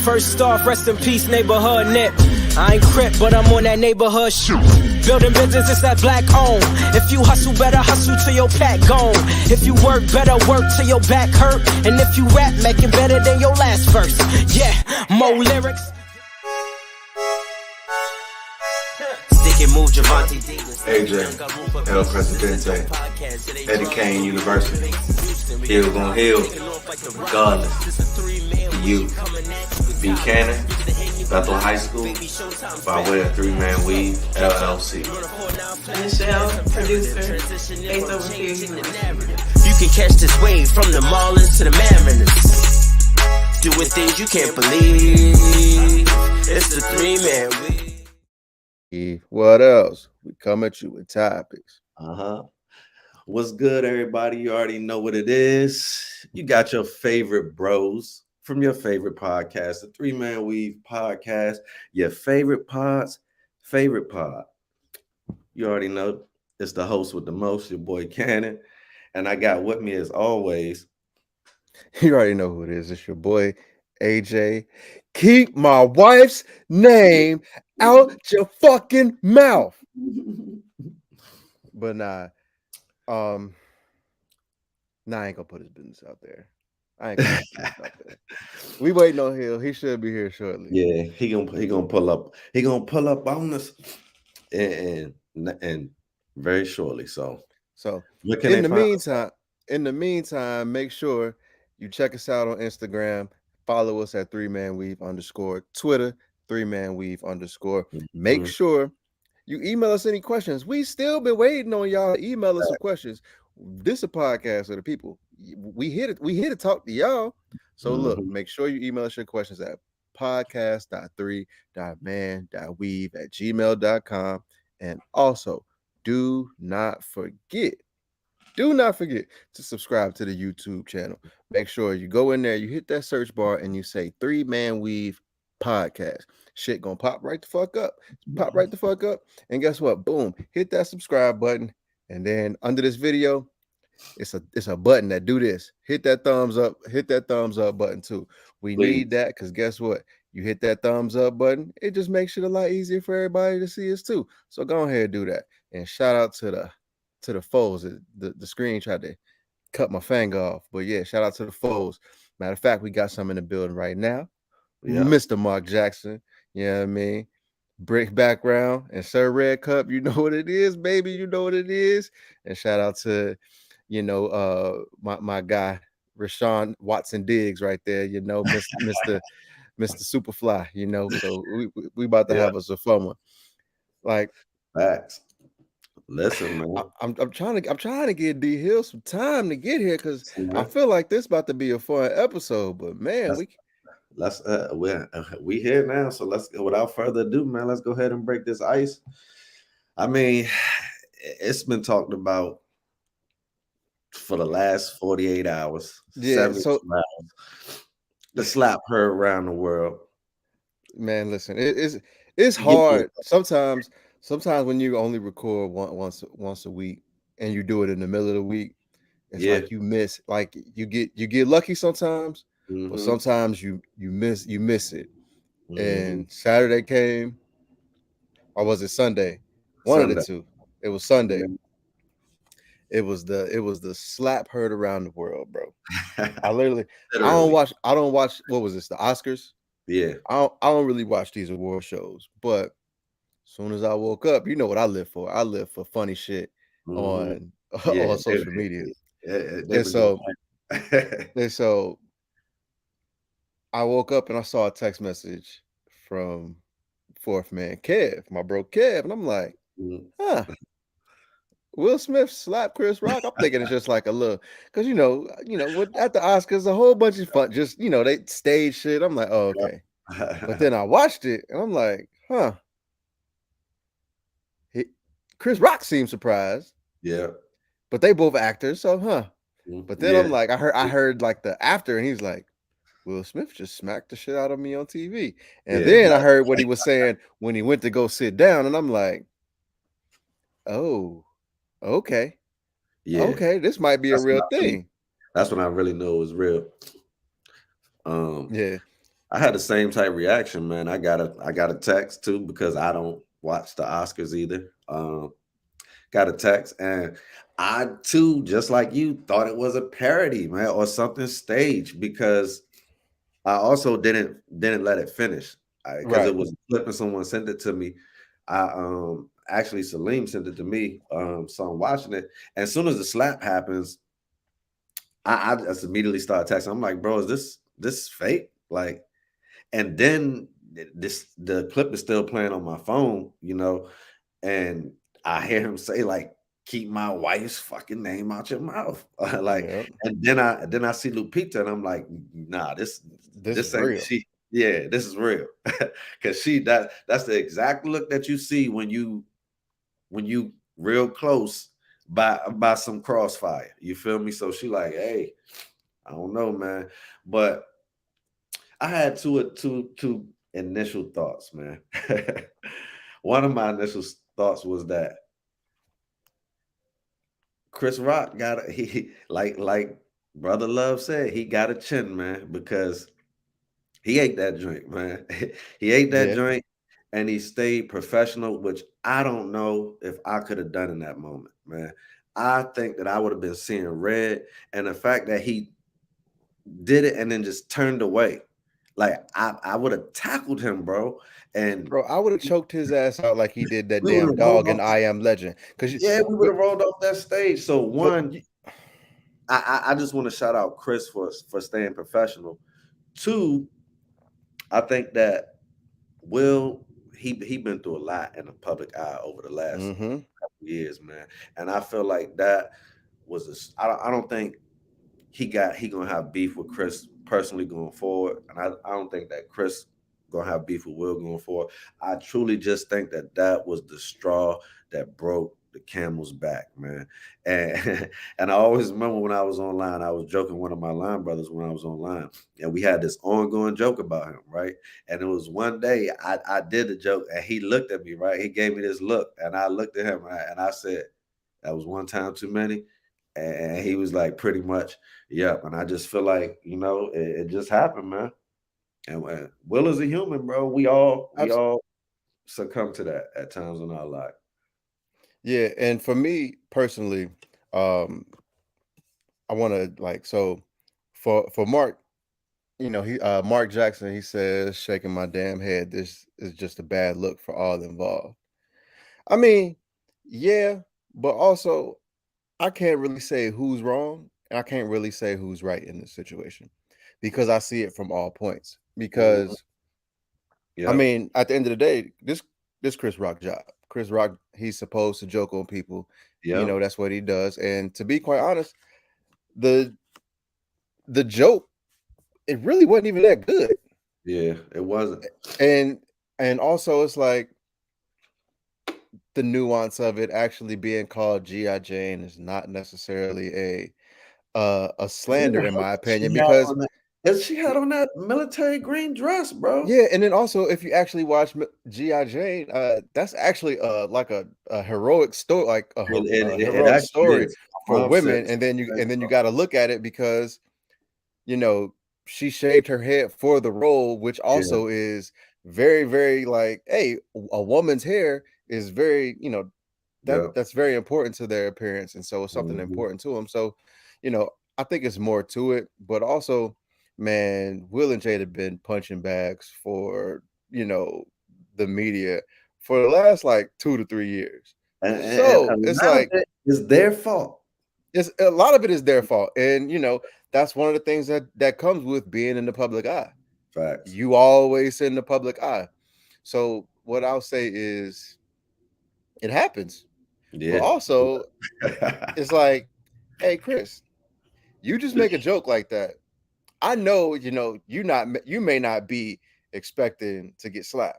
First off, rest in peace, neighborhood nip. I ain't crip, but I'm on that neighborhood shoot. Building business, it's that black owned. If you hustle, better hustle till your pack gone. If you work, better work till your back hurt. And if you rap, make it better than your last verse. Yeah, more lyrics. Stick and move, Javante AJ, El Presidente, Eddie Kane University. Heal gon' heal, regardless. You, Buchanan, Bethel High School, by way of 3-Man Weave, LLC. Michelle, producer, Ace over here. You can catch this wave from the Marlins to the Mariners. Doing things you can't believe. It's the 3-Man Weave. What else? We come at you with topics. What's good, everybody? You already know what it is. You got your favorite bros from your favorite podcast, the 3-Man Weave podcast, your favorite pod's favorite pod. You already know it's the host with the most, your boy Cannon. And I got with me as always. You already know who it is. It's your boy AJ. Keep my wife's name out your fucking mouth. But nah, I ain't gonna put his business out there. I ain't gonna put his business out there. We waiting on Hill. He should be here shortly. Yeah, he gonna pull up. He gonna pull up on us and very shortly. So in the meantime, make sure you check us out on Instagram. Follow us at 3-Man Weave _ Twitter 3-Man Weave _ Make sure you email us any questions. We still been waiting on y'all to email us some questions. This is a podcast of the people. We here to talk to y'all. So look, make sure you email us your questions at podcast.3.man.weave@gmail.com. And also do not forget to subscribe to the YouTube channel. Make sure you go in there, you hit that search bar, and you say 3-Man Weave podcast. Shit gonna pop right the fuck up. And guess what? Boom, hit that subscribe button. And then under this video, it's a button that do this. Hit that thumbs up button too. We need that because guess what? You hit that thumbs up button, it just makes it a lot easier for everybody to see us too. So go ahead and do that. And shout out to the foes. The screen tried to cut my finger off. But yeah, shout out to the foes. Matter of fact, we got some in the building right now. Yeah. Mr. Mark Jackson, you know what I mean? Brick background and Sir Red Cup, you know what it is, baby. You know what it is. And shout out to, my guy, Rashawn Watson Diggs right there, Mr. Superfly, So we about to have us a fun one. Like facts. Listen, man. I'm trying to get D Hill some time to get here because I feel like this about to be a fun episode. But man, we here now, so let's go. Without further ado, man, let's go ahead and break this ice. I mean, it's been talked about for the last 48 hours. Yeah, so hours. The slap heard around the world. Man, listen, it's hard sometimes. Sometimes when you only record once a week and you do it in the middle of the week, it's like you miss. Like you get lucky sometimes, but sometimes you miss it. And Saturday came, or was it Sunday? One of the two. It was Sunday. It was the slap heard around the world, bro. I don't watch. What was this? The Oscars? Yeah. I don't really watch these award shows, but as soon as I woke up, you know what I live for. I live for funny shit on social media. And so I woke up and I saw a text message from fourth man Kev, my bro Kev, and I'm like, Will Smith slapped Chris Rock. I'm thinking it's just like a little, because at the Oscars, a whole bunch of fun, just they stage shit. I'm like, oh, okay. But then I watched it and I'm like, Chris Rock seemed surprised. Yeah. But they both actors, so But then I'm like, I heard like the after, and he's like, Will Smith just smacked the shit out of me on TV. And then I heard what he was saying when he went to go sit down, and I'm like, oh, okay. Yeah. Okay, this might be a real thing. That's when I really knew it was real. Yeah. I had the same type reaction, man. I got a text too because I don't watch the Oscars either. Got a text, and I too, just like you, thought it was a parody, man, or something staged because I also didn't let it finish because it Right. was a clip and someone sent it to me. I actually Salim sent it to me, so I'm watching it. And as soon as the slap happens, I just immediately start texting. I'm like, bro, is this fake? Like, and then the clip is still playing on my phone, and I hear him say like, "Keep my wife's fucking name out your mouth." Like, Yeah. and then I see Lupita, and I'm like, "Nah, this This is this ain't real. she. Yeah, this is real." Because that's the exact look that you see when you real close by some crossfire. You feel me? So she like, "Hey, I don't know, man," but I had two initial thoughts, man. One of my initial thoughts was that Chris Rock got he like Brother Love said, he got a chin, man, because he ate that drink, man. He ate that Yeah. drink and he stayed professional, which I don't know if I could have done in that moment, man. I think that I would have been seeing red, and the fact that he did it and then just turned away. Like I would have tackled him, bro. And Bro, I would have choked his ass out like he did that we would damn have rolled dog in off. I Am Legend. Cause Yeah, we would but have rolled off that stage. So but one, I just want to shout out Chris for staying professional. Two, I think that Will he been through a lot in the public eye over the last mm-hmm. couple years, man. And I feel like that was I don't think he gonna have beef with Chris personally going forward, and I don't think that Chris gonna have beef with Will going forward. I truly just think that that was the straw that broke the camel's back, man. And and I always remember when I was online, I was joking with one of my line brothers when I was online, and we had this ongoing joke about him, right? And it was one day I did the joke, and he looked at me, right? He gave me this look, and I looked at him, and I said, "That was one time too many." And he was like, pretty much, yep. And I just feel like, it just happened, man. And Will is a human, bro. We all succumb to that at times in our life. Yeah, and for me personally, um, I want to like so for Mark, he Mark Jackson, he says, shaking my damn head, this is just a bad look for all involved. I mean, yeah, but also I can't really say who's wrong, and I can't really say who's right in this situation because I see it from all points. Mhm. Because I Yep. mean, at the end of the day, this Chris Rock job. Chris Rock, he's supposed to joke on people. Yep. That's what he does. And to be quite honest, the the joke, it really wasn't even that good. Yeah, it wasn't. And and also it's like the nuance of it actually being called G.I. Jane is not necessarily a Because of slander the in my hook opinion she had because on that. Because she had on that military green dress, bro. yeah, and then also if you actually watch G.I. Jane, that's actually like a heroic story, like a It heroic actually story is. My for mom said women, the and then you same thing. got to look at it because you know she shaved her head for the role, which Yeah. also is very, very like, hey, a woman's hair is very, Yep. that's very important to their appearance, and so it's something Mhm. important to them. So, you know, I think it's more to it, but also, man, Will and Jade have been punching bags for the media for the last like 2 to 3 years. And a So it's lot of like it is their fault. it's a lot of it is their fault, and that's one of the things that comes with being in the public eye. Facts. You always in the public eye. So what I'll say is it happens, but Yeah. also it's like, hey, Chris, you just make a joke like that. I know, you may not be expecting to get slapped.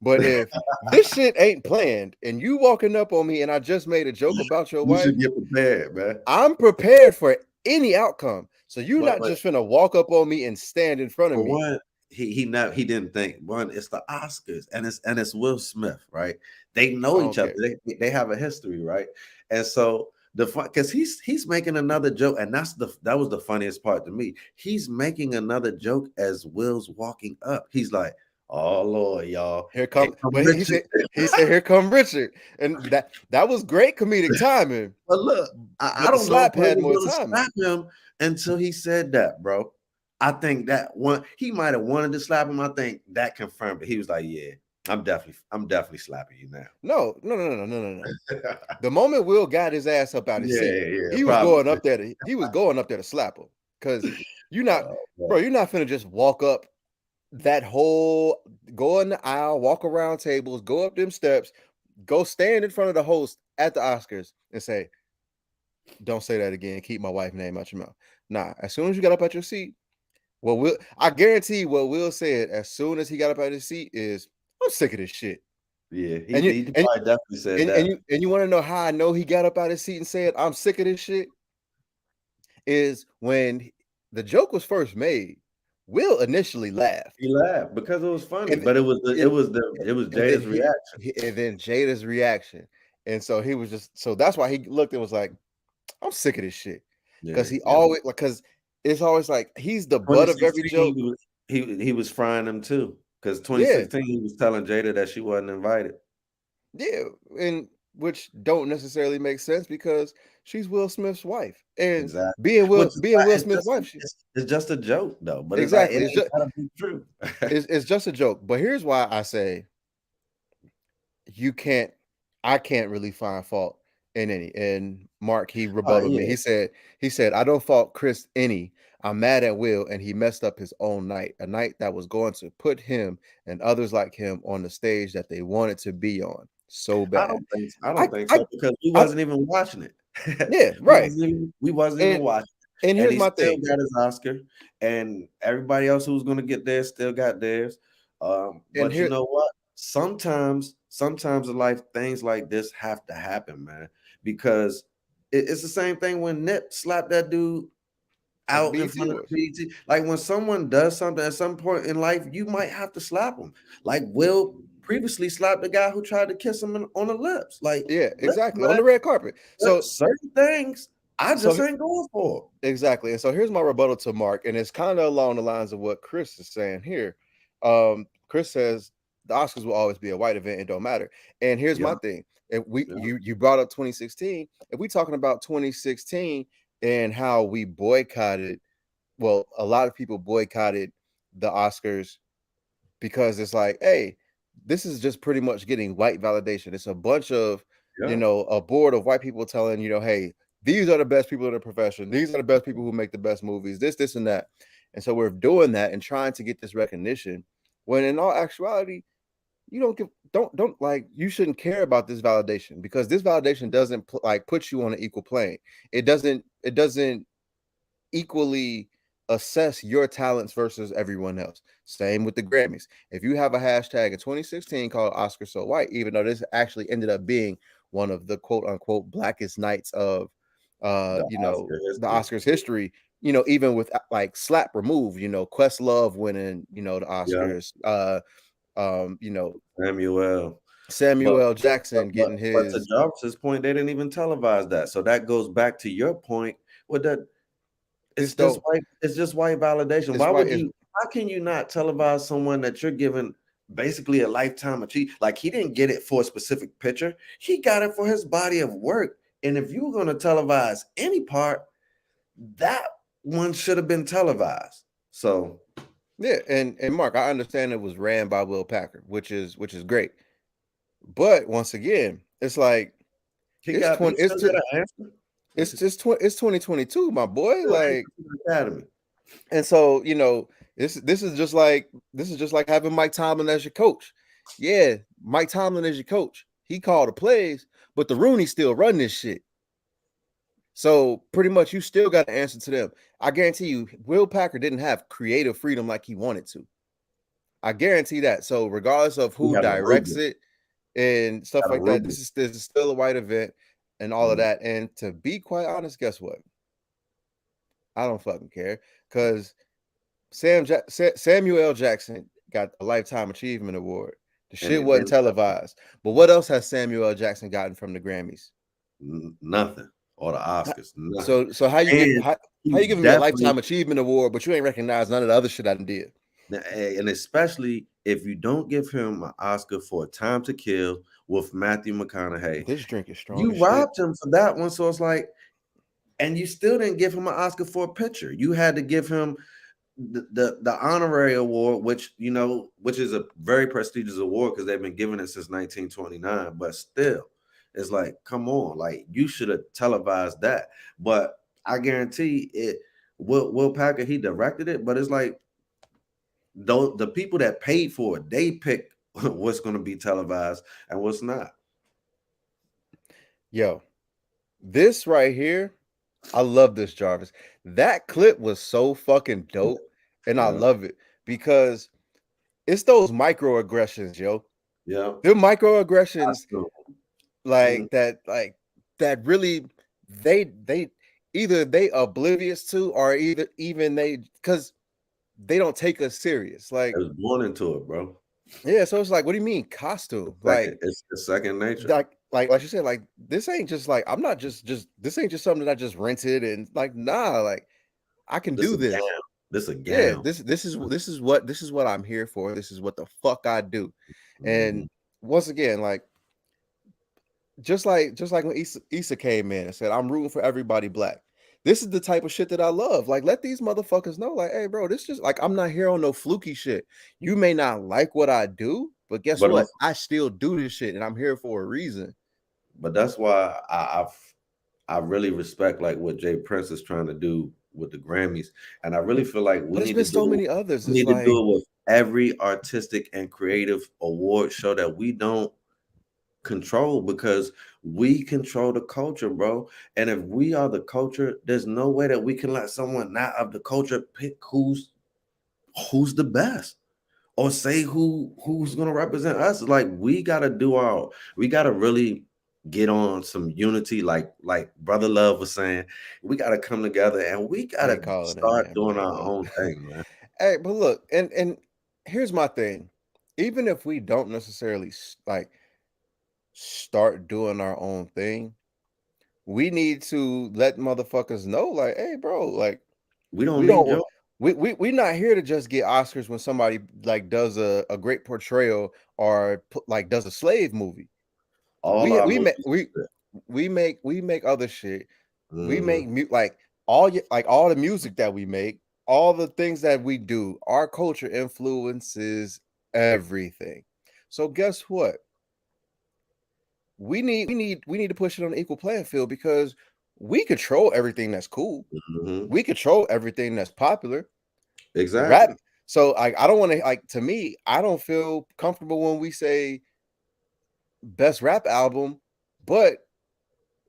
But if this shit ain't planned and you walking up on me and I just made a joke about your You wife, should get prepared, man. I'm prepared for any outcome. So you're But not just gonna walk up on me and stand in front of for me. one, he didn't think one. It's the Oscars, and it's Will Smith, right? They I know don't each other. care. They have a history, right? And so the fun because he's making another joke, and that was the funniest part to me. He's making another joke as Will's walking up. He's like, "Oh Lord, y'all, Here come, but he Richard." said, "Here come Richard," and that was great comedic timing. But look, I But the don't know if slap Will had was more gonna timing. slap him until he said that, bro. I think that one he might have wanted to slap him. I think that confirmed it. He was like, "Yeah, I'm definitely slapping you now." No. The moment Will got his ass up out of his seat, he was probably. going up there to slap him. Because you're not, Bro. bro, you're not finna just walk up that whole, go in the aisle, walk around tables, go up them steps, go stand in front of the host at the Oscars and say, "Don't say that again. Keep my wife's name out your mouth." Nah, as soon as you got up out your seat, I guarantee what Will said as soon as he got up out of his seat is, "I'm sick of this shit." Yeah, And he probably definitely said that. and you want to know how I know he got up out of his seat and said, "I'm sick of this shit," is when the joke was first made, Will initially laughed. He laughed because it was funny, And but it was and then Jada's reaction. and then Jada's reaction. And so he was so that's why he looked and was like, "I'm sick of this shit." Because Yeah, he always because it's always like he's the butt of every 2016 joke. he was frying them too. Because Yeah. 2016 he was telling Jada that she wasn't invited. Yeah. And which don't necessarily make sense because she's Will Smith's wife. And Exactly. being Will Smith's wife, It's just a joke though, but it's like exactly. it It's ain't just gotta be true. it's just a joke. But here's why I say I can't really find fault in any. And Mark, he rebutted me. Yeah. He said, "I don't fault Chris any. I'm mad at Will, and he messed up his own night, a night that was going to put him and others like him on the stage that they wanted to be on so bad." I I, don't think I, so because we I wasn't even watching it. yeah, right. We wasn't even watching. And And here's he my still thing. got his Oscar, and everybody else who was going to get theirs still got theirs. And But you here, know what? Sometimes in life, things like this have to happen, man, because it's the same thing when Nip slapped that dude at the out in BET front of Awards. the BET. Like when someone does something at some point in life, you might have to slap them. Like Will previously slapped the guy who tried to kiss him on the lips. Like, Yeah, listen, exactly. On man, the red carpet. So certain things I just ain't going for. exactly. And so here's my rebuttal to Mark, and it's kind of along the lines of what Chris is saying here. Chris says the Oscars will always be a white event, it don't matter. And here's my thing. If you brought up 2016, if we talking about 2016 and how we boycotted, well, a lot of people boycotted the Oscars because it's like, hey, this is just pretty much getting white validation. It's a bunch of, a board of white people telling, hey, these are the best people in the profession. These are the best people who make the best movies, this, and that. And so we're doing that and trying to get this recognition when in all actuality, you don't like, you shouldn't care about this validation because this validation doesn't put you on an equal plane. It doesn't equally assess your talents versus everyone else. Same with the Grammys. If you have a hashtag in 2016 called Oscar So White, even though this actually ended up being one of the quote unquote blackest nights of the Oscars history, even with like slap removed, Questlove winning, the Oscars, Samuel Jackson getting but to his. Jarvis's point, they didn't even televise that. So that goes back to your point with that. It's just white. It's just white validation. How can you not televise someone that you're giving basically a lifetime achievement? Like he didn't get it for a specific picture. He got it for his body of work. And if you were going to televise any part, that one should have been televised. So yeah, and Mark, I understand it was ran by Will Packer, which is great. But once again, it's like it's 2022, my boy. Like, Academy. And so, this is just like having Mike Tomlin as your coach. Yeah, Mike Tomlin is your coach. He called the plays, but the Rooney still run this shit. So pretty much you still got to answer to them. I guarantee you, Will Packer didn't have creative freedom like he wanted to. I guarantee that. So regardless of who directs it and stuff like that, this is still a white event and all of that. And to be quite honest, guess what? I don't fucking care because Samuel L. Jackson got a Lifetime Achievement Award. The shit wasn't televised. But what else has Samuel L. Jackson gotten from the Grammys? Nothing. or the Oscars. Nothing. So how you And how you giving me a definitely, lifetime achievement award, but you ain't recognize none of the other shit I did? and especially if you don't give him an Oscar for Time to Kill with Matthew McConaughey, This drink is strong you as shit. robbed him for that one. So it's like, and you still didn't give him an Oscar for a picture. You had to give him the honorary award, which is a very prestigious award because they've been giving it since 1929. But still, it's like, come on, like you should have televised that. But I guarantee it. Will Packer, he directed it, but it's like though the people that paid for it, they pick what's going to be televised and what's not. Yo, this right here, I love this, Jarvis. That clip was so fucking dope, and I Yeah. love it because it's those microaggressions, yo. Yeah. The microaggressions, Mhm. that really they either they oblivious to, or either even they, because they don't take us serious. Like, I was born into it, bro. yeah, so it's like, what do you mean costume? It's the second nature. Like you said, like this ain't just like, I'm not just this ain't just something that I just rented and like, nah, like I can This do a this. gown. This a Yeah, gown. this is what I'm here for. This is what the fuck I do. And Mhm. once again, like just like when Issa came in and said, I'm rooting for everybody black. This is the type of shit that I love. Like, let these motherfuckers know, like, hey, bro, this just like, I'm not here on no fluky shit. You may not like what I do, but guess But what? also, I still do this shit, and I'm here for a reason. but that's why I really respect like what Jay Prince is trying to do with the Grammys, and I really feel like But it's been so many others. we It's need to like, do it with every artistic and creative award show that we don't control, because we control the culture, bro. And if we are the culture, there's no way that we can let someone not of the culture pick who's the best or say who's gonna represent us. Like we gotta really get on some unity, like Brother Love was saying. We gotta come together and we I gotta ain't calling that start man doing Brother our Love. own thing, man. Hey, but look, and here's my thing. Even if we don't necessarily like start doing our own thing, we need to let motherfuckers know, like, hey, bro, like, We don't we need don't your want we not here to just get Oscars when somebody like does a great portrayal or like does a slave movie. all We our we movies. make we make other shit. We Mhm. make like all the music that we make, all the things that we do. Our culture influences everything. So guess what? We need to push it on the equal playing field because we control everything that's cool. Mhm. We control everything that's popular. Rap. Exactly. So I don't want to, like, to me, I don't feel comfortable when we say best rap album, but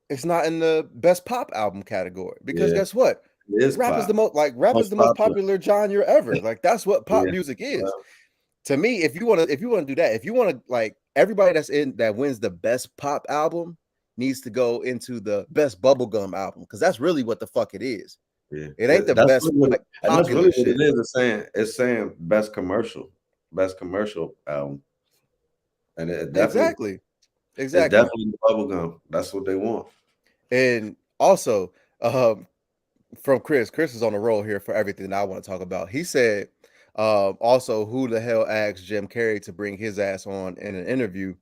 it's not in the best pop album category because Yeah, guess what? it is pop. Rap is Most the most popular. popular genre ever. Like, that's what pop Yeah. music is. Well, To me, if you want to do that, if you want to, like, everybody that wins the best pop album needs to go into the best bubblegum album because that's really what the fuck it is. yeah. It ain't the That's best, really what like, and that's really popular what shit. it is. It's saying best commercial album. And Exactly. it's Exactly. definitely the bubblegum. That's what they want. And also, from Chris is on a roll here for everything that I want to talk about. He said, also, who the hell asked Jim Carrey to bring his ass on in an interview?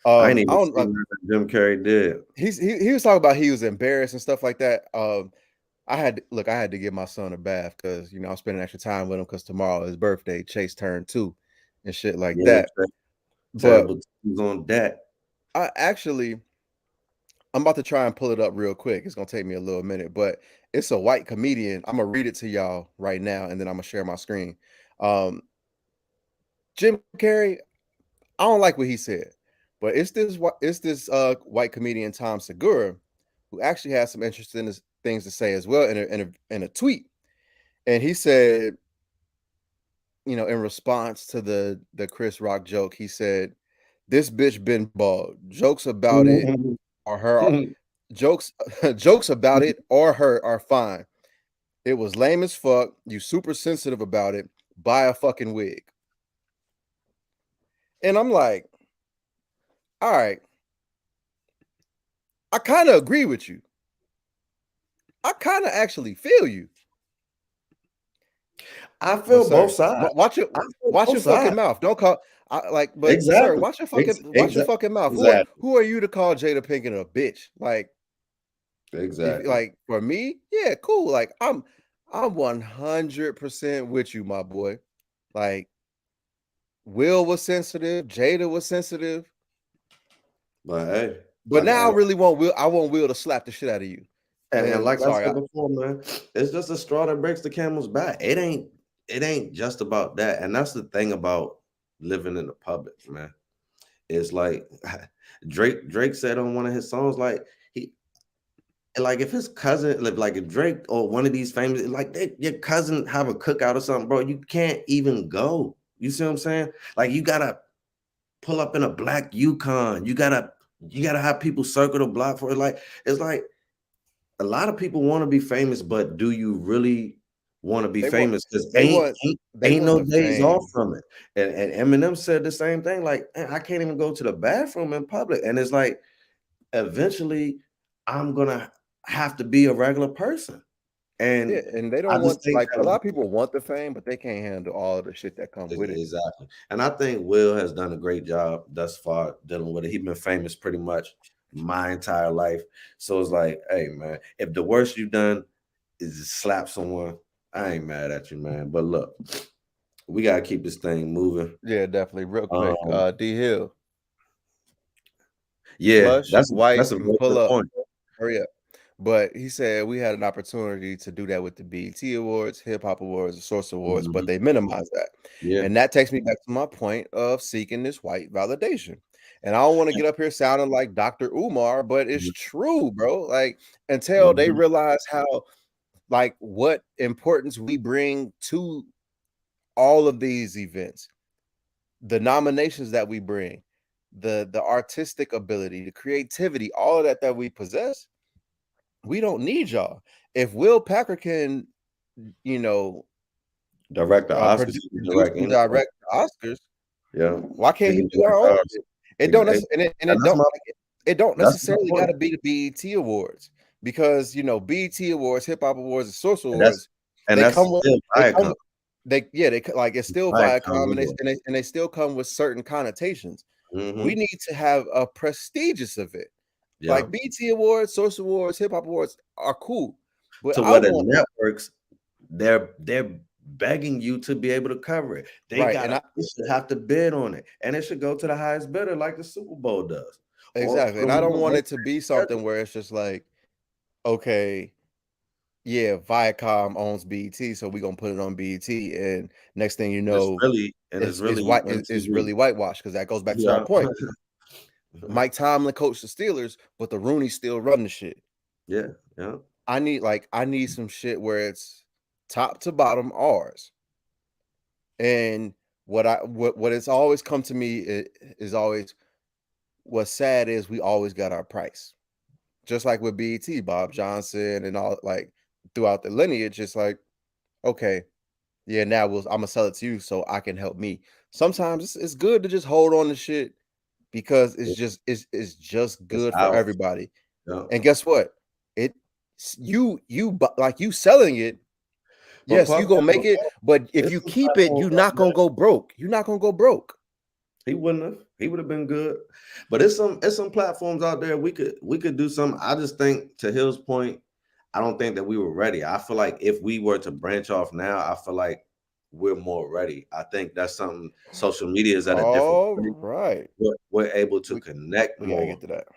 I ain't I even don't seen that Jim Carrey did. he was talking about he was embarrassed and stuff like that. I had to give my son a bath because I'm spending extra time with him because tomorrow is his birthday. Chase turned 2 and shit like Yeah, that. But terrible things on that. I actually I'm about to try and pull it up real quick. It's gonna take me a little minute, but it's a white comedian. I'm gonna read it to y'all right now, and then I'm gonna share my screen. Um, Jim Carrey, I don't like what he said, but it's this white comedian Tom Segura who actually has some interesting things to say as well in a tweet. And he said, in response to the Chris Rock joke, he said, "This bitch been bald. Jokes about it or her jokes jokes about it or her are fine. It was lame as fuck. You super sensitive about it. Buy a fucking wig." And I'm like, all right, I kind of agree with you. I kind of actually feel you. I But feel sir, both sides. watch your I feel watch both your fucking sides. mouth. Don't call but sir, Exactly. watch your fucking mouth. Exactly. Who are you to call Jada Pinkett a bitch? Like if Exactly. like for me, yeah, cool. Like I'm 100% with you, my boy. Like Will was sensitive, Jada was sensitive, But hey, but like now I want Will to slap the shit out of you. and And like I sorry, said before, man, it's just a straw that breaks the camel's back. It ain't just about that. And that's the thing about living in the public, man. It's like Drake said on one of his songs, like he like if his cousin like if Drake or one of these famous like your cousin have a cookout or something, bro, you can't even go. You see what I'm saying? Like you gotta pull up in a black Yukon. You gotta have people circle the block for it. Like it's like a lot of people want to be famous, but do you really want to be they want famous? Because they want they ain't want no the days off fame. from it. And Eminem said the same thing. Like, "Man, I can't even go to the bathroom in public." And it's like eventually I'm gonna have to be a regular person. Yeah, And and they I don't just want think like a that lot of people want the fame, but they can't handle all of the shit that come with it. exactly. And I think Will has done a great job thus far dealing with it. He's been famous pretty much my entire life. So it's like, hey man, if the worst you've done is just slap someone, I ain't mad at you, man. But look, we gotta keep this thing moving. Yeah, definitely. Real quick, Um, D Hill, yeah, flush, white, that's a and very pull good up. point. Hurry up. But he said we had an opportunity to do that with the BET Awards, Hip Hop Awards, the Source Awards, but Mhm. they minimized that. Yeah, And that takes me back to my point of seeking this white validation. And I don't want to get up here sounding like Dr. Umar, but it's true, bro. Like until they mhm. realize how like what importance we bring to all of these events, the nominations that we bring, the artistic ability, the creativity, all of that we possess, we don't need y'all. If Will Packer can, you know, Direct the Oscars, produce, he can direct and anything. direct the Oscars, Yeah, why can't he he can do our direct own ours. shit? It don't And and that's my it don't that's my necessarily got point. to be the BET Awards because BET Awards, Hip Hop Awards, and Social And that's Awards, and they that's come with still they come Viacom. with like it's still Viacom Viacom and anyway. they still come with certain connotations. We Hmm. need to have a prestigious event. Yeah. Like BET Awards, Social Awards, Hip Hop Awards are cool, but To I where the want networks, they're begging you to be able to cover it. right and I They should have to bid on it, and it should go to the highest bidder, like the Super Bowl does, or exactly, put and them I on don't the want one it to be schedule. something where it's just like, okay, yeah, Viacom owns BET, so we're gonna put it on BET, and next thing you know, It's it's really white, it's MTV. really whitewashed because that goes back to our Yeah. point. Mike Tomlin coached the Steelers, but the Rooney still run the shit. Yeah, yeah. I need some shit where it's top to bottom ours. And what it's always come to me is always what's sad is we always got our price. Just like with BET, Bob Johnson and all like throughout the lineage, it's like, okay, yeah, now I'm gonna sell it to you so I can help me. Sometimes it's good to just hold on to shit because it's just It's good for ours. everybody. Yeah. And guess what? It like you selling it. But Yes, you Puff gonna got make it, but if it's you some keep it, platforms you're out not there. gonna go broke. You're not gonna go broke. He wouldn't have. He would have been good. But it's some platforms out there we could do something. I just think to Hill's point, I don't think that we were ready. I feel like if we were to branch off now, I feel like we're more ready. I think that's something social media is at a different All place. right. We're able to We connect we gotta more. get to that.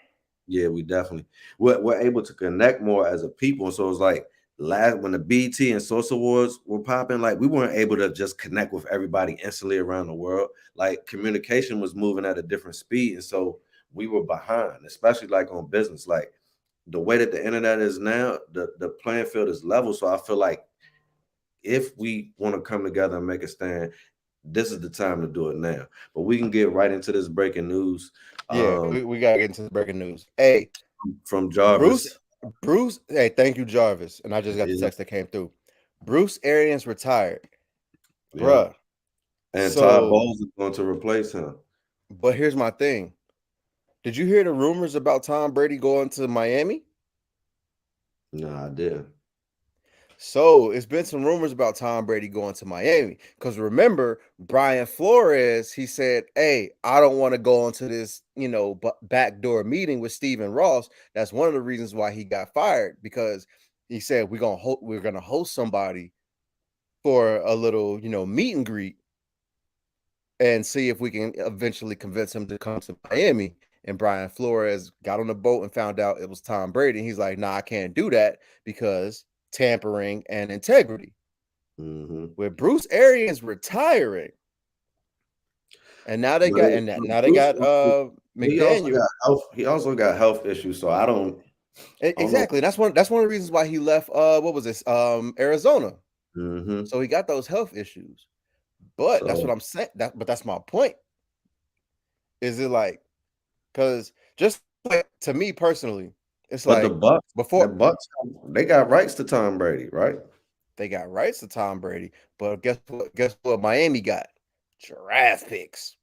Yeah, we definitely we're able to connect more as a people. And so it's like last when the BT and Source Awards were popping, like we weren't able to just connect with everybody instantly around the world. Like communication was moving at a different speed, and so we were behind, especially like on business. Like the way that the internet is now, the playing field is level. So I feel like if we want to come together and make a stand, this is the time to do it now. But we can get right into this breaking news Yeah, um, we gotta get into the breaking news. Hey, from Bruce, Jarvis. hey, thank you, Jarvis. And I just got the Yeah, text that came through. Bruce Arians retired, yeah. bruh. And Todd So, Bowles is going to replace him. but here's my thing. Did you hear the rumors about Tom Brady going to Miami? No, I didn't. So it's been some rumors about Tom Brady going to Miami. Because remember, Brian Flores, he said, "Hey, I don't want to go into this, backdoor meeting with Stephen Ross." That's one of the reasons why he got fired, because he said we're gonna host somebody for a little, meet and greet, and see if we can eventually convince him to come to Miami. And Brian Flores got on the boat and found out it was Tom Brady. He's like, "Nah, I can't do that because tampering and integrity." With Bruce Arians retiring, and now they got McDaniel. He also got health issues, so I don't know. Exactly. That's one of the reasons why he left. What was this? Arizona. Mm-hmm. So he got those health issues. But that's what I'm saying. But that's my point. Is it like, because just like to me personally, it's but like the Bucks, they got rights to Tom Brady, right? They got rights to Tom Brady, but guess what? Guess what? Miami got draft picks.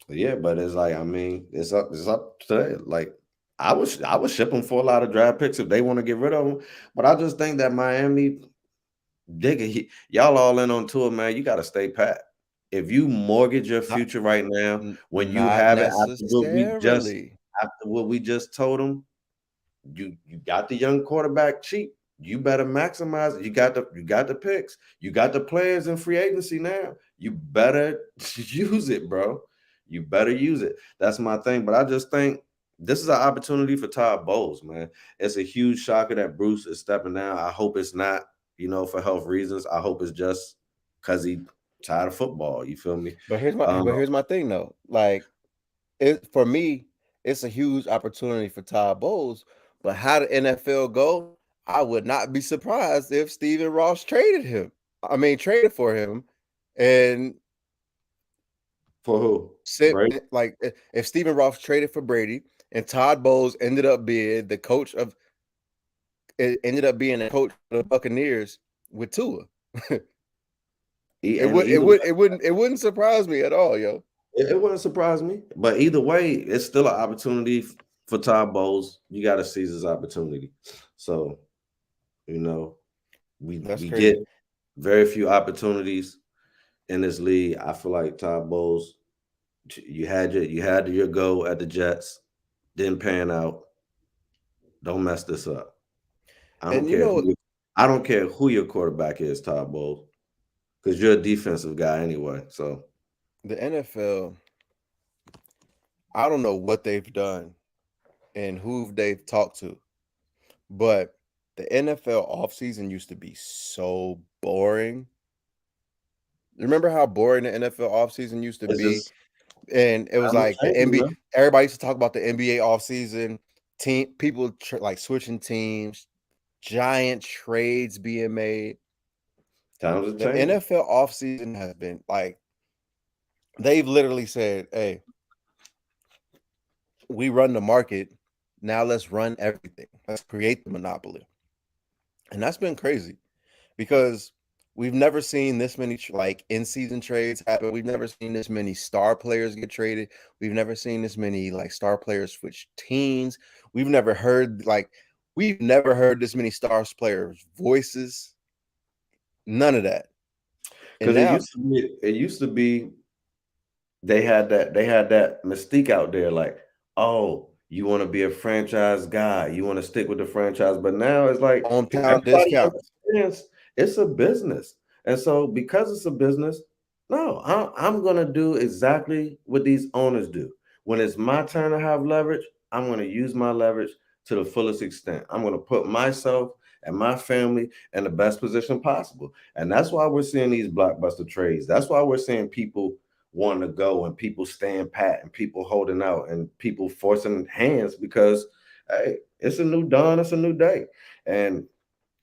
Yeah, but it's like, I mean, it's up to it. Like, I would ship them for a lot of draft picks if they want to get rid of them. But I just think that Miami, y'all all in on tour, man. You got to stay pat. If you mortgage your future right now, when you Not have it necessarily. after what we just told them, you got the young quarterback cheap. You better maximize it. You got the picks. You got the players in free agency now. You better use it, bro. You better use it. That's my thing. But I just think this is an opportunity for Todd Bowles, man. It's a huge shocker that Bruce is stepping down. I hope it's not, for health reasons. I hope it's just because he tired of football. You feel me? But here's my thing though. Like, for me, it's a huge opportunity for Todd Bowles. But how the NFL go, I would not be surprised if Stephen Ross traded for him, and for who? Like if Stephen Ross traded for Brady and Todd Bowles ended up being the coach of the Buccaneers with Tua. It wouldn't surprise me at all, yo. It wouldn't surprise me. But either way, it's still an opportunity for Todd Bowles. You got to seize his opportunity. So, we get very few opportunities in this league. I feel like Todd Bowles, you had your go at the Jets, didn't pan out. Don't mess this up. I don't care who your quarterback is, Todd Bowles, because you're a defensive guy anyway. So the NFL, I don't know what they've done and who they've talked to, but the NFL offseason used to be so boring. Remember how boring the NFL offseason used to be? And it was like the NBA. Everybody used to talk about the NBA offseason. People like switching teams, giant trades being made. The NFL offseason has been like, they've literally said, "Hey, we run the market. Now let's run everything. Let's create the monopoly." And that's been crazy because we've never seen this many in-season trades happen. We've never seen this many star players get traded. We've never seen this many star players switch teams. We've never heard this many star players' voices. None of that. Because it used to be they had that mystique out there, like, oh, you want to be a franchise guy, you want to stick with the franchise, but now it's like hometown discounts. It's a business, and so because it's a business, no, I'm gonna do exactly what these owners do. When it's my turn to have leverage, I'm gonna use my leverage to the fullest extent. I'm gonna put myself and my family in the best position possible, and that's why we're seeing these blockbuster trades. That's why we're seeing people wanting to go and people staying pat and people holding out and people forcing hands because, hey, it's a new dawn, it's a new day. And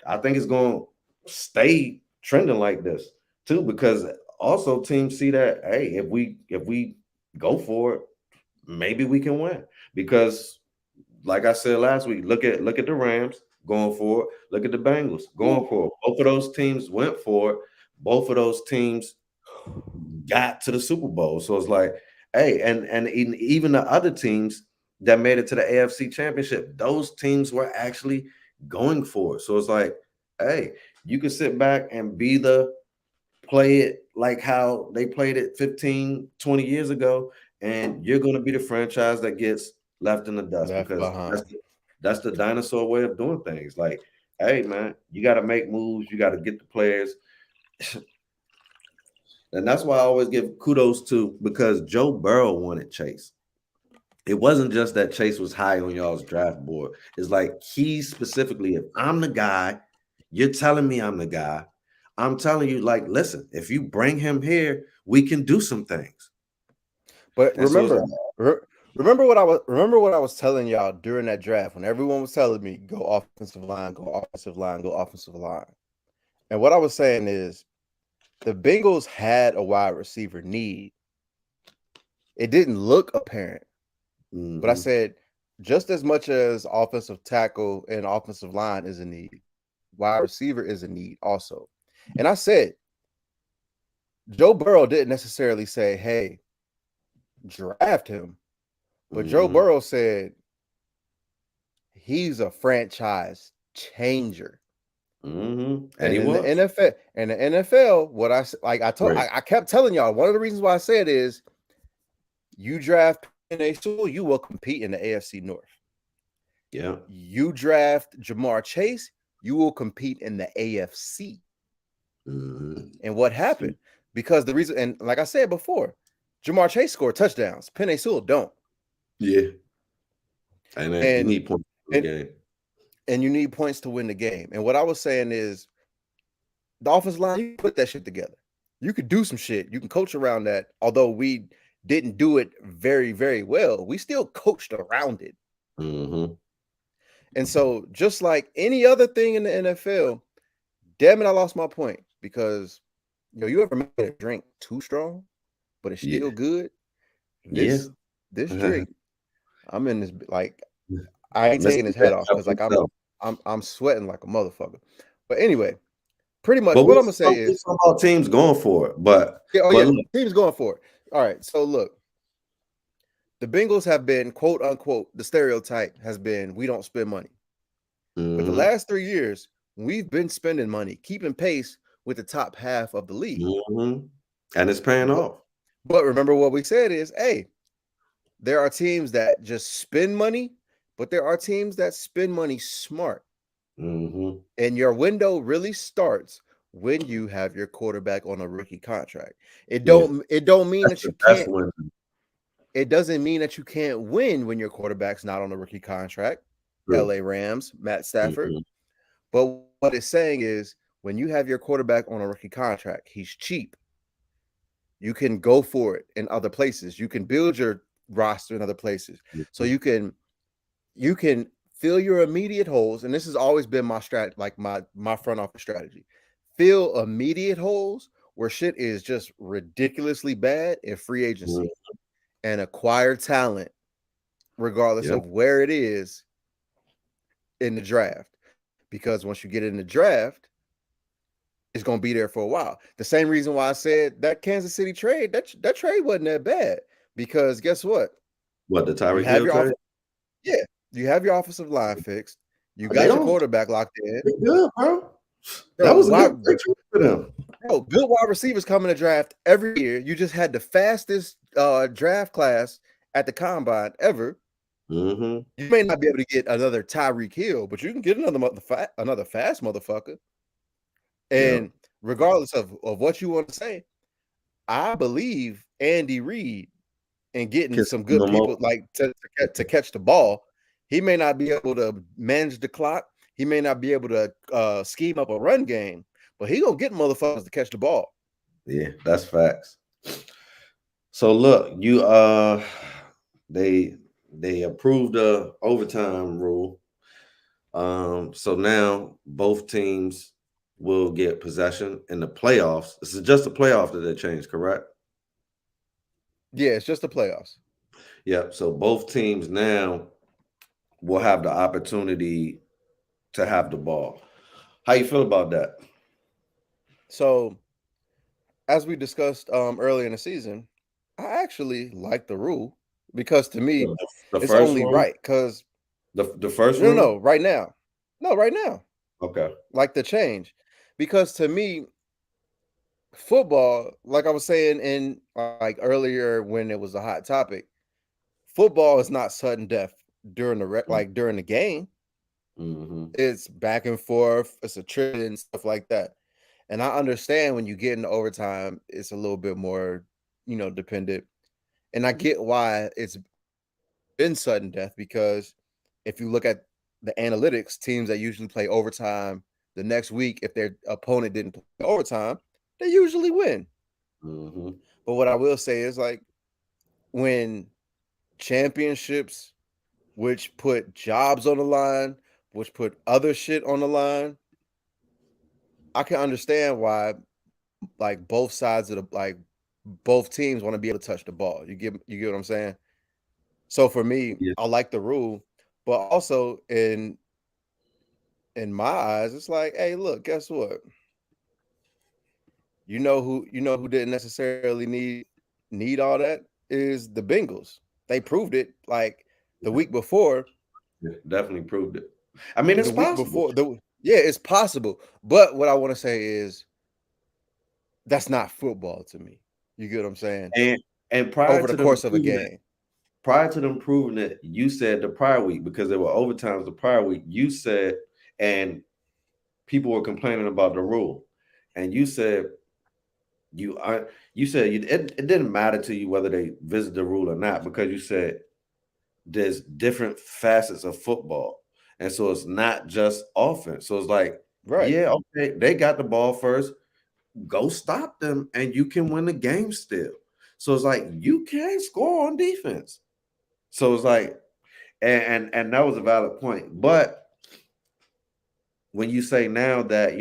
I think it's going to stay trending like this too, because also teams see that, hey, if we go for it, maybe we can win. Because like I said last week, look at the Rams going for it. Look at the Bengals going for it. Both of those teams went for it. Both of those teams got to the Super Bowl. So it's like, hey, and even the other teams that made it to the AFC Championship, those teams were actually going for it. So it's like, hey, you can sit back and be the play it like how they played it 15, 20 years ago, and you're going to be the franchise that gets left in the dust Left because behind. that's the dinosaur way of doing things. Like, hey, man, you got to make moves, you got to get the players. And that's why I always give kudos to, because Joe Burrow wanted Chase. It wasn't just that Chase was high on y'all's draft board. It's like he specifically, if I'm the guy, you're telling me I'm the guy. I'm telling you, like, listen, if you bring him here, we can do some things. But And so it's remember, like, remember what I was telling y'all during that draft when everyone was telling me go offensive line, go offensive line, go offensive line. And what I was saying is the Bengals had a wide receiver need. It didn't look apparent, but I said just as much as offensive tackle and offensive line is a need, wide receiver is a need also. And I said Joe Burrow didn't necessarily say, hey, draft him. But Joe Burrow said he's a franchise changer. And in the NFL, what I kept telling y'all, one of the reasons why I said is you draft Penei Sewell, you will compete in the AFC North. Yeah. You draft Jamar Chase, you will compete in the AFC. And what happened? Because the reason, and like I said before, Jamar Chase scored touchdowns. Penei Sewell don't. Yeah. And you need points to win the game. And you need points to win the game. And what I was saying is the offensive line, you put that shit together. You could do some shit. You can coach around that. Although we didn't do it very, very well, we still coached around it. And so just like any other thing in the NFL, damn it, I lost my point because you ever made a drink too strong, but it's still good? This drink, I'm in this like I ain't taking his head off because like I'm sweating like a motherfucker. But anyway, pretty much what I'm gonna say is some of our teams going for it, but teams going for it. All right, so look, the Bengals have been quote unquote the stereotype has been we don't spend money. But the last 3 years, we've been spending money, keeping pace with the top half of the league. And it's paying off. But remember what we said is, hey, there are teams that just spend money, but there are teams that spend money smart. And your window really starts when you have your quarterback on a rookie contract. It don't mean that you can't win. It doesn't mean that you can't win when your quarterback's not on a rookie contract. LA Rams, Matt Stafford. But what it's saying is when you have your quarterback on a rookie contract, he's cheap. You can go for it in other places. You can build your roster in other places. So you can fill your immediate holes. And this has always been my strategy, like my front office strategy. Fill immediate holes where shit is just ridiculously bad in free agency and acquire talent regardless of where it is in the draft, because once you get in the draft, it's going to be there for a while. The same reason why I said that Kansas City trade, that trade wasn't that bad, because guess what? What, the Tyreek Hill trade? You have your offensive line fixed. You got your quarterback locked in. Good, bro. That was a good trade for them. Bro, good wide receivers come in the draft every year. You just had the fastest draft class at the combine ever. You may not be able to get another Tyreek Hill, but you can get another fast motherfucker. And regardless of what you want to say, I believe Andy Reid in getting some good people like to catch the ball. He may not be able to manage the clock. He may not be able to scheme up a run game, but he gonna get motherfuckers to catch the ball. Yeah, that's facts. So look, they approved the overtime rule. So now both teams will get possession in the playoffs. This is just a playoff that they changed, correct? Yeah, it's just the playoffs. Yep. So both teams now will have the opportunity to have the ball. How you feel about that? So, as we discussed earlier in the season, I actually like the rule because to me, it's only right. Because the first rule? No, right now. Okay. like the change, because to me, football, like I was saying in like earlier when it was a hot topic, football is not sudden death during the like during the game. Mm-hmm. It's back and forth, it's a trip and stuff like that. And I understand when you get into overtime, it's a little bit more, dependent. And I get why it's been sudden death, because if you look at the analytics, teams that usually play overtime the next week, if their opponent didn't play overtime, they usually win. Mm-hmm. But what I will say is, like, when championships, which put jobs on the line, which put other shit on the line, I can understand why, like, both sides of the like both teams want to be able to touch the ball. You get what I'm saying? So for me, Yeah. I like the rule, but also in my eyes, it's like, hey, look, guess what? You know who didn't necessarily need all that is the Bengals. They proved it like the week before. Yeah, definitely proved it. I mean, it's The week possible. before, yeah, it's possible. But what I want to say is that's not football to me. You get what I'm saying? And prior Over the to them course of a proving it, game. you said the prior week, because there were overtimes the prior week, you said, and people were complaining about the rule, and you said it didn't matter to you whether they visit the rule or not, because you said there's different facets of football, and so it's not just offense. So it's like, Right. yeah, okay, they got the ball first, go stop them, and you can win the game still. So it's like you can't score on defense. So it's like, and that was a valid point. But when you say now that,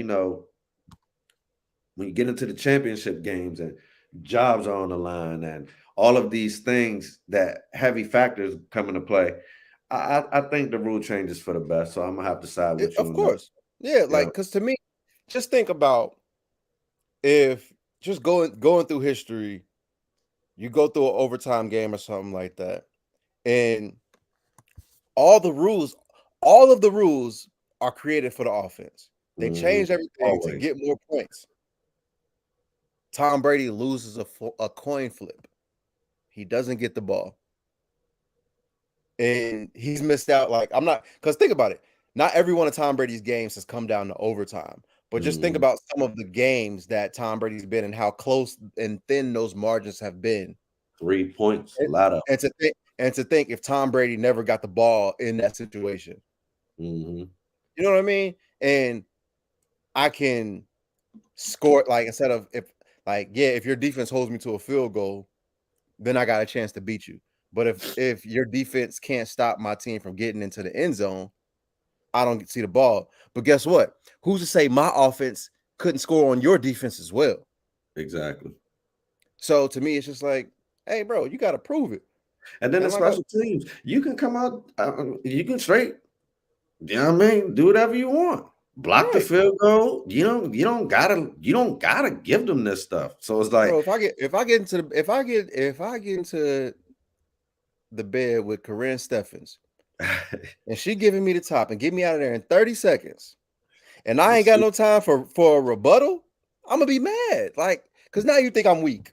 when you get into the championship games and jobs are on the line and all of these things, that heavy factors come into play, I think the rule changes for the best. So I'm gonna have to side with you Of on that. course. Yeah, Yeah. like, because to me, just think about, if just going through history, you go through an overtime game or something like that, and all the rules, all of the rules are created for the offense. They Hmm. changed everything to Always. get more points. Tom Brady loses a coin flip. He doesn't get the ball. And he's missed out. Like, I'm not, because think about it. Not every one of Tom Brady's games has come down to overtime. But just think Mhm. about some of the games that Tom Brady's been and how close and thin those margins have been. 3 points, a And, lot of. and to think if Tom Brady never got the ball in that situation. Hmm. You know what I mean? And I can score, like, instead of, if your defense holds me to a field goal, then I got a chance to beat you. But if your defense can't stop my team from getting into the end zone, I don't see the ball. But guess what? Who's to say my offense couldn't score on your defense as well? Exactly. So to me, it's just like, hey, bro, you got to prove it. And then the And like, special teams, you can come out, you can straight, you know what I mean? Do whatever you want. Block the right, field goal. You don't gotta give them this stuff. So it's like, bro. If I get into the bed with Corinne Steffens and she giving me the top and get me out of there in 30 seconds, and I ain't got no time for a rebuttal, I'm gonna be mad. Like, because now you think I'm weak.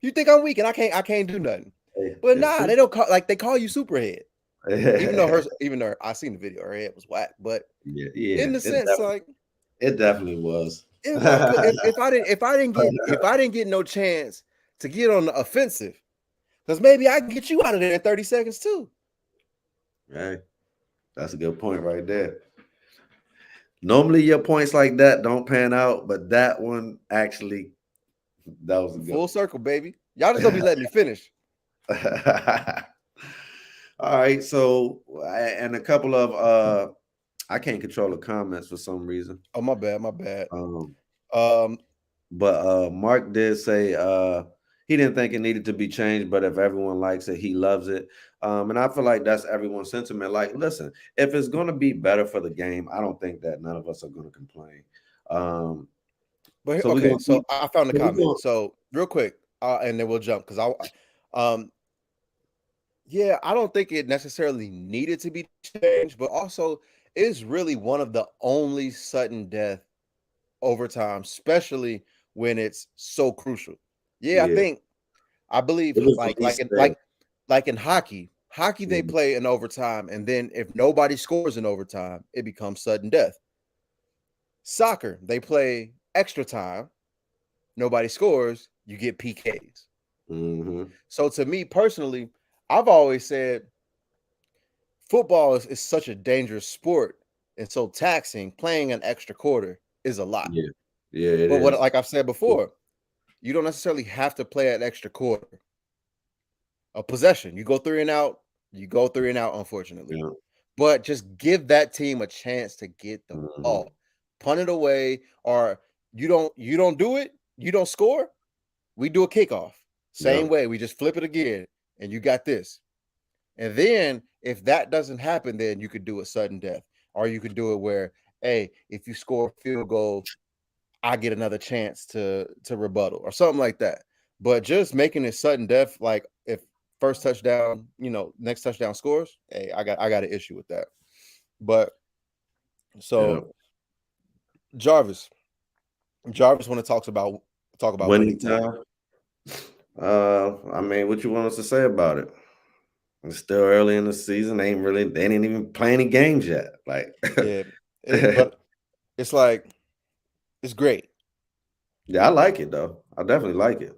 You think I'm weak and I can't do nothing. But it's nah, super. they don't call, like, they call you Superhead. Even though I seen the video, her head was whack. But Yeah, in yeah, the sense, like, it definitely was. it was, if I didn't get no chance to get on the offensive, because maybe I can get you out of there in 30 seconds too. Right. That's a good point right there. Normally your points like that don't pan out, but that one actually, that was a good Full circle, baby. Y'all just don't be letting me finish. one. All right, so and a couple of I can't control the comments for some reason. Oh, my bad, my bad. Um, Um, but Mark did say he didn't think it needed to be changed, but if everyone likes it, he loves it. And I feel like that's everyone's sentiment. Like, listen, if it's going to be better for the game, I don't think that none of us are going to complain. Um, but so we're okay, gonna so keep. I found the So we're comment. going. So real quick, and then we'll jump, because yeah, I don't think it necessarily needed to be changed, but also is really one of the only sudden death overtime, especially when it's so crucial. Yeah, Yeah, I believe it was the like least thing. like in hockey. Hockey they Mhm. play in overtime, and then if nobody scores in overtime, it becomes sudden death. Soccer, they play extra time, nobody scores, you get PKs. Mhm. So to me personally, I've always said football is such a dangerous sport and so taxing. Playing an extra quarter is a lot. Yeah, yeah, it But what, is. like I've said before, you don't necessarily have to play an extra quarter. A possession, you go three and out, you go three and out, unfortunately. Yeah. But just give that team a chance to get the Mhm. ball, punt it away, or you don't do it, you don't score. We do a kickoff, Yeah. same way. We just flip it again, and you got this. And then if that doesn't happen, then you could do a sudden death, or you could do it where, hey, if you score a field goal, I get another chance to rebuttal or something like that. But just making it sudden death, like if first touchdown, next touchdown scores, hey, I got an issue with that. But Yeah. so Jarvis, Jarvis, when it talk about winning Winning time, time. I mean, what you want us to say about it? It's still early in the season. They ain't even play any games yet. Like, yeah, but it's like it's great. yeah, I like it though. I definitely like it.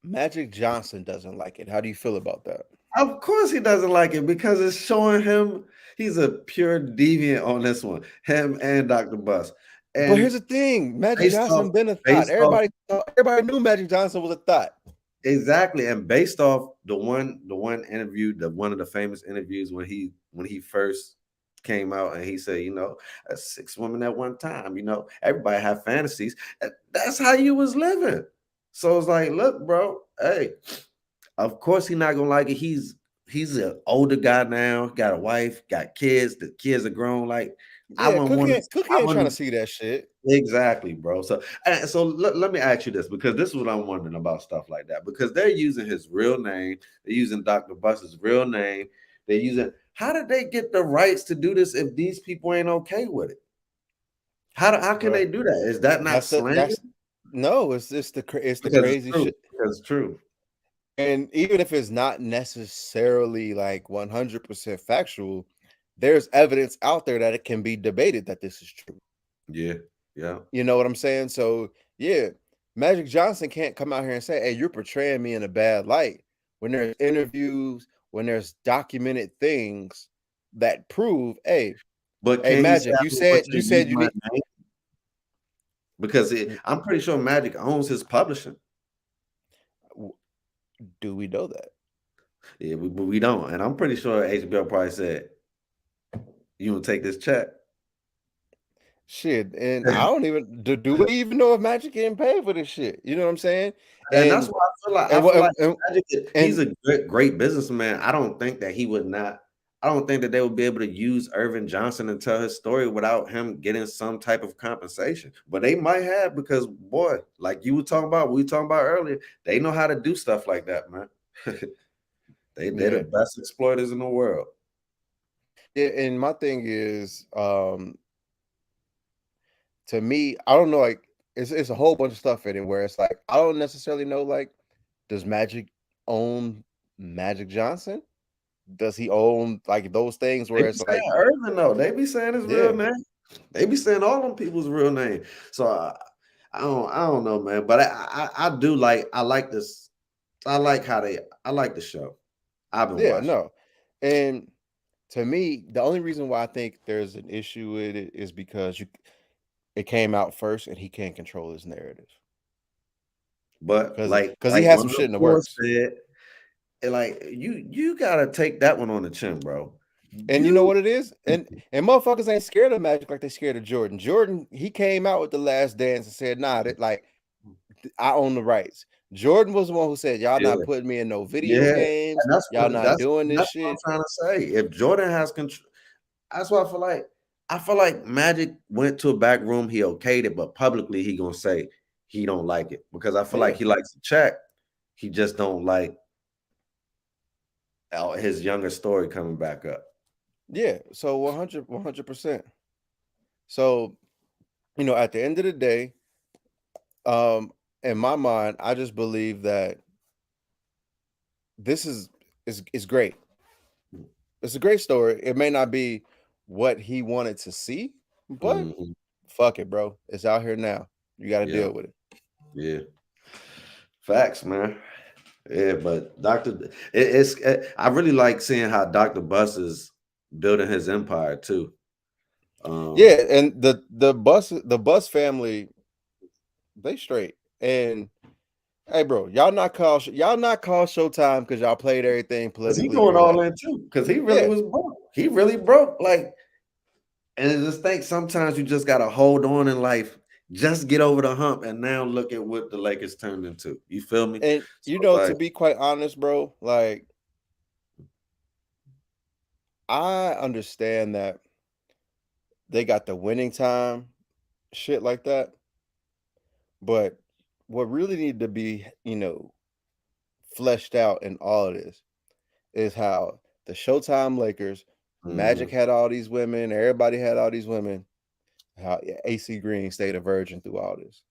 Magic Johnson doesn't like it. How do you feel about that? Of course he doesn't like it because it's showing him he's a pure deviant on this one. Him and Dr. Bus. But here's And the thing: Magic based off Johnson been a thought. based off Everybody knew Magic Johnson was a thought. exactly, and based off the one interview, one of the famous interviews when he first came out and he said, six women at one time, everybody have fantasies. That's how you was living. So it's like, look, bro, hey, of course he's not gonna like it. He's an older guy now, got a wife, got kids. The kids are grown. Like I Yeah, wouldn't want to. Cookie I ain't trying to wouldn't see that shit. exactly, bro. So let me ask you this because this is what I'm wondering about stuff like that because they're using his real name. They're using Dr. Bus's real name. They're using. How did they get the rights to do this if these people ain't okay with it? How can But they do that? Is that not slang? that's no, it's the Because it's crazy true. shit. Because it's true. And even if it's not necessarily like 100% factual, there's evidence out there that it can be debated that this is true. Yeah. Yeah. You know what I'm saying? So yeah, Magic Johnson can't come out here and say, "Hey, you're portraying me in a bad light." When there's interviews, when there's documented things that prove, But hey, can he say Magic, I you don't want said you you to use said you my need. name? Because I'm pretty sure Magic owns his publishing. Do we know that? Yeah, but we don't. And I'm pretty sure HBO probably said, "You gonna take this check?" Shit, and I don't even do we even know if Magic getting paid for this shit? You know what I'm saying? And that's And why I feel like and what Magic, he's and a great businessman. I don't think that he would not. I don't think that they would be able to use Irvin Johnson and tell his story without him getting some type of compensation. But they might have because, boy, like you were talking about, we were talking about earlier, they know how to do stuff like that, man. They're the yeah, best exploiters in the world. yeah, and my thing is, to me, I don't know, like it's a whole bunch of stuff in it where it's like I don't necessarily know, like, does Magic own Magic Johnson? Does he own like those things They where be it's like, saying Irvin though. They be saying his real yeah, name. They be saying all them people's real name. So I don't know, man. But I do like I like this. I like the show. I've been yeah, watching. no, and to me, the only reason why I think there's an issue with it is because it came out first and he can't control his narrative But because like he like has one some of the shit in the boys works. said, and like you gotta take that one on the chin, bro. And you know You what it is? And motherfuckers ain't scared of Magic like they scared of Jordan. Jordan, he came out with the Last Dance and said, "Nah, that like I own the rights." Jordan was the one who said, "Y'all yeah, not putting me in no video yeah. games. And that's Y'all what not that's doing this that's what I'm shit." trying to say. If Jordan has control, that's why I feel like Magic went to a back room, he okayed it, but publicly he gonna say he don't like it because I feel like Yeah, he likes to check. He just don't like his younger story coming back up. Yeah, so 100%. So, at the end of the day, um, in my mind, I just believe that this is great. It's a great story. It may not be what he wanted to see, but Mhm. fuck it, bro. It's out here now. You got to Yeah, deal with it. yeah. Facts, man. Yeah, but it's I really like seeing how Dr. Bus is building his empire too. Um, Yeah, and the bus family, they straight. And hey, bro, y'all not call Showtime because y'all played everything cause he politically going all correct. in too. Cause he really Yeah, was broke. He really broke. Like, and I just think sometimes you just gotta hold on in life, just get over the hump, and now look at what the Lakers turned into. You feel me? and So it's to like, be quite honest, bro, like I understand that they got the winning time, shit like that. But what really need to be, fleshed out in all of this is how the Showtime Lakers, Magic mhm, had all these women, everybody had all these women, how AC Green stayed a virgin through all this.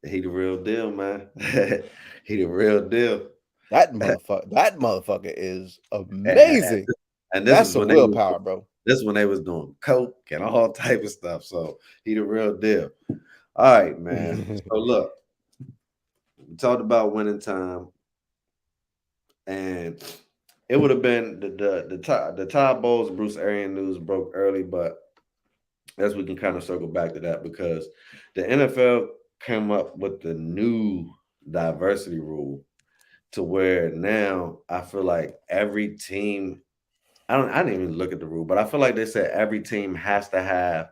he the real deal, man. He the real deal. That motherfucker is And, amazing. and this That's is some when they was willpower, bro. this when they was doing coke and all type of stuff. So he the real deal. All right, man. So look, we talked about winning time, and it would have been the Todd Bowles Bruce Arian news broke early, but as we can kind of circle back to that because the NFL came up with the new diversity rule to where now I feel like every team I didn't even look at the rule, but I feel like they said every team has to have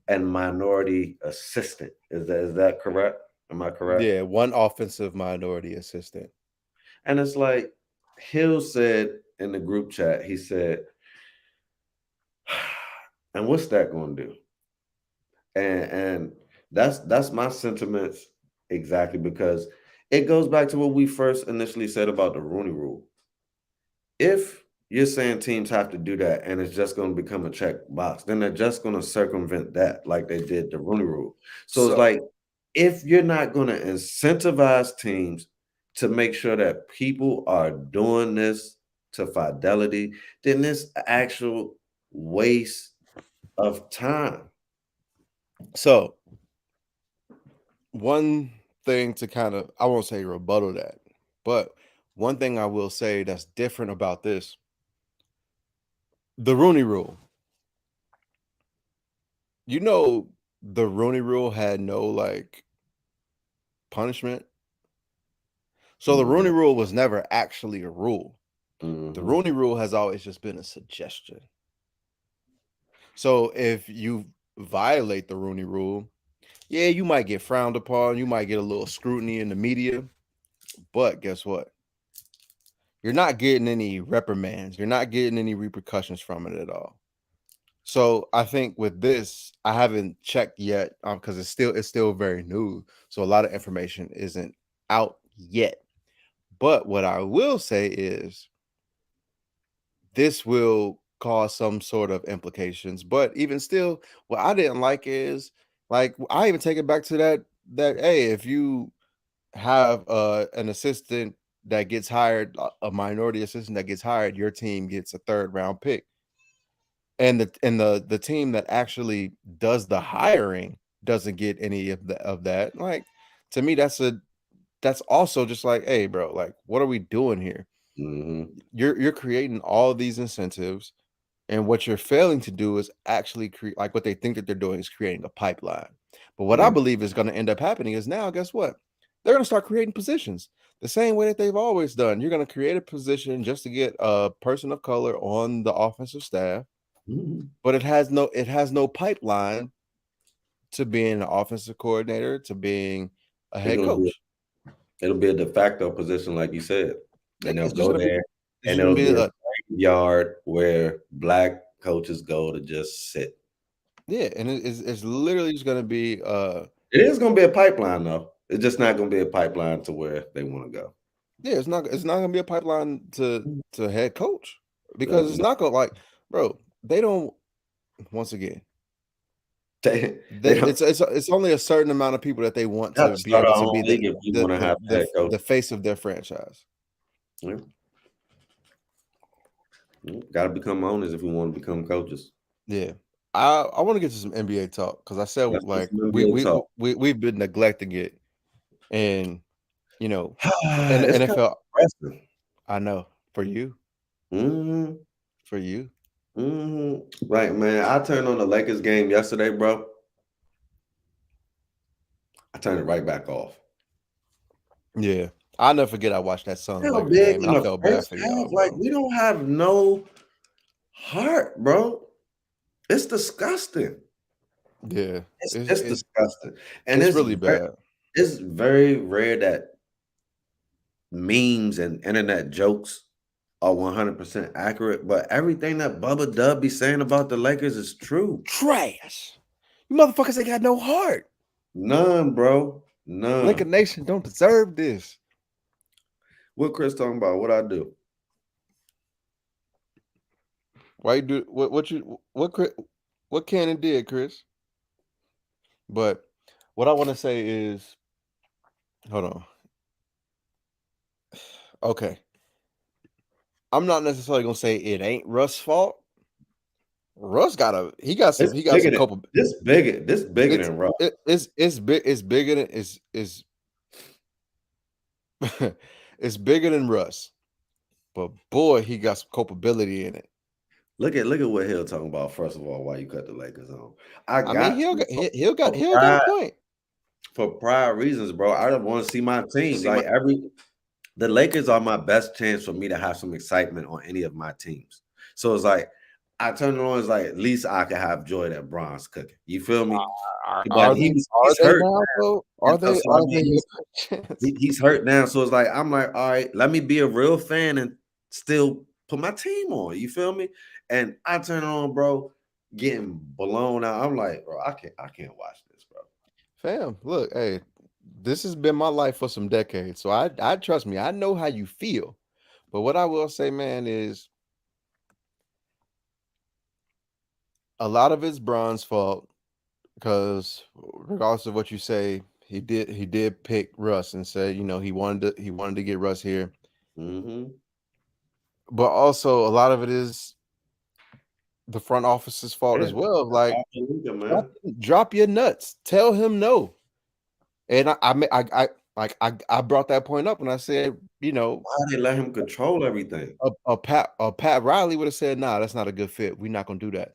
a minority assistant. Is that correct? Am I correct? Yeah, one offensive minority assistant. And it's like Hill said in the group chat, he said, and what's that going to do? And that's my sentiments exactly because it goes back to what we first initially said about the Rooney Rule. If you're saying teams have to do that and it's just going to become a check box, then they're just going to circumvent that like they did the Rooney Rule. So it's So like if you're not going to incentivize teams to make sure that people are doing this to fidelity, then it's actual waste of time. so one thing to kind of, I won't say rebuttal that, but one thing I will say that's different about this, the Rooney Rule. You know, the Rooney Rule had no like punishment. So the Rooney Mhm, Rule was never actually a rule. The mhm, Rooney Rule has always just been a suggestion. So if you violate the Rooney Rule, yeah, you might get frowned upon, you might get a little scrutiny in the media, but guess what? You're not getting any reprimands. You're not getting any repercussions from it at all. So I think with this, I haven't checked yet because it's still very new. So a lot of information isn't out yet. But what I will say is this will cause some sort of implications. But even still, what I didn't like is like I even take it back to that hey, if you have an assistant that gets hired, a minority assistant that gets hired, your team gets a third round pick. And the team that actually does the hiring doesn't get any of that. Like to me, that's also just like, hey, bro, like what are we doing here? mhm, You're creating all of these incentives, and what you're failing to do is actually create like what they think that they're doing is creating a pipeline. But what I yeah, believe is going to end up happening is now, guess what? They're going to start creating positions the same way that they've always done. You're going to create a position just to get a person of color on the offensive staff, mhm. but it has no pipeline to being an offensive coordinator to being a It's head gonna be coach. it'll be a de facto position, like you said, Yeah, and they'll it's just go gonna be there, it's and just gonna it'll be be a a graveyard where black coaches go to just sit. yeah, and it's literally just gonna be It is gonna be a pipeline, though. It's just not gonna be a pipeline to where they want to go. yeah, it's not gonna be a pipeline to head coach because it's No. not gonna like bro, they don't. Once again, They don't it's only a certain amount of people that they want have to to be start able our to own be league if you want to have that coach. the face of their franchise. Yeah. Got to become owners if we want to become coaches. Yeah. I want to get to some NBA talk because I said Let's get like some NBA talk. we've been neglecting it, and you know, in the It's kind NFL, of impressive. I know for you, Mm-hmm. for you, Mm-hmm. Right, man. I turned on the Lakers game yesterday, bro. I turned it right back off. yeah. I'll never forget I watched that Suns How Lakers big game, and in I the felt bad first for half? y'all, Like, bro. we don't have no heart, bro. It's disgusting. Yeah, It's disgusting. And it's really bad. it's very rare that memes and internet jokes are 100% accurate, but everything that Bubba Dub be saying about the Lakers is true. Trash. You motherfuckers ain't got no heart. None, bro. None. Laker Nation don't deserve this. What Chris talking about? What I do? Why you do what Cannon did, Chris? But what I want to say is, hold on. Okay. I'm not necessarily gonna say it ain't Russ' fault. Russ got some couple. This bigger than Russ. It's big. It's bigger than it's it's bigger than Russ. But boy, he got some culpability in it. Look at what Hill talking about. First of all, why you cut the Lakers on? He'll got a point for prior reasons, bro. I don't want to see my team the Lakers are my best chance for me to have some excitement on any of my teams. So it's like I turn it on. It's like at least I can have joy that Bron's cooking. You feel me? But he's hurt. He's hurt now. So it's like I'm like, all right, let me be a real fan and still put my team on. You feel me? And I turn it on, bro, getting blown out. I'm like, bro, I can't watch this, bro. Fam, look, hey, this has been my life for some decades. So I trust me, I know how you feel. But what I will say, man, is a lot of it's Bron's fault because regardless of what you say, he did pick Russ and said, he wanted to get Russ here. Mm-hmm. But also a lot of it is the front office's fault as well. Like, drop your nuts. Tell him no. And I brought that point up when I said, why they let him control everything? Pat Riley would have said, nah, that's not a good fit. We're not gonna do that.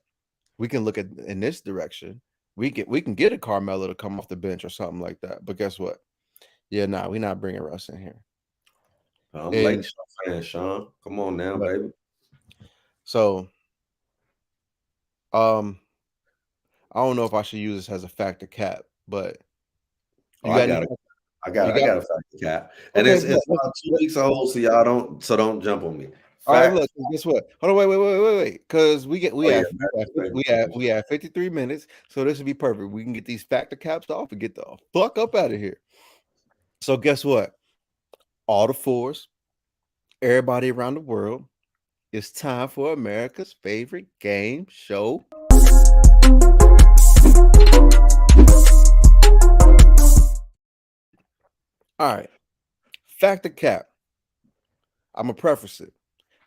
We can look in this direction. We can get a Carmelo to come off the bench or something like that. But guess what? Yeah, nah, we're not bringing Russ in here. I'm late fan, Sean. Come on now, baby. So, I don't know if I should use this as a factor cap, but I got a factor cap, and it's about 2 weeks old, so don't jump on me. All right, look, guess what? Hold on, wait, because we have 53 minutes, so this would be perfect. We can get these factor caps off and get the fuck up out of here. So guess what? All the fours, everybody around the world, it's time for America's favorite game show. All right, factor cap. I'm gonna preface it.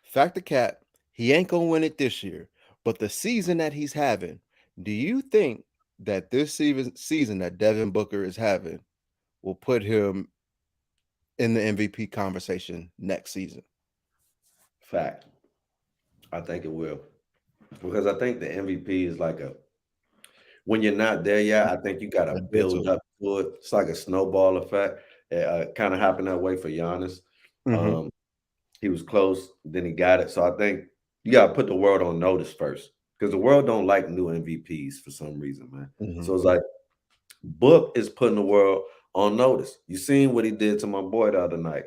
Factor cap, he ain't gonna win it this year, but the season that he's having, do you think that this season that Devin Booker is having will put him in the MVP conversation next season? Fact. I think it will, because I think the MVP is like when you're not there yet, I think you got to build up to it. It's like a snowball effect. It kind of happened that way for Giannis. Mm-hmm. He was close, then he got it. So I think you got to put the world on notice first, because the world don't like new MVPs for some reason, man. Mm-hmm. So it's like Book is putting the world on notice. You seen what he did to my boy the other night.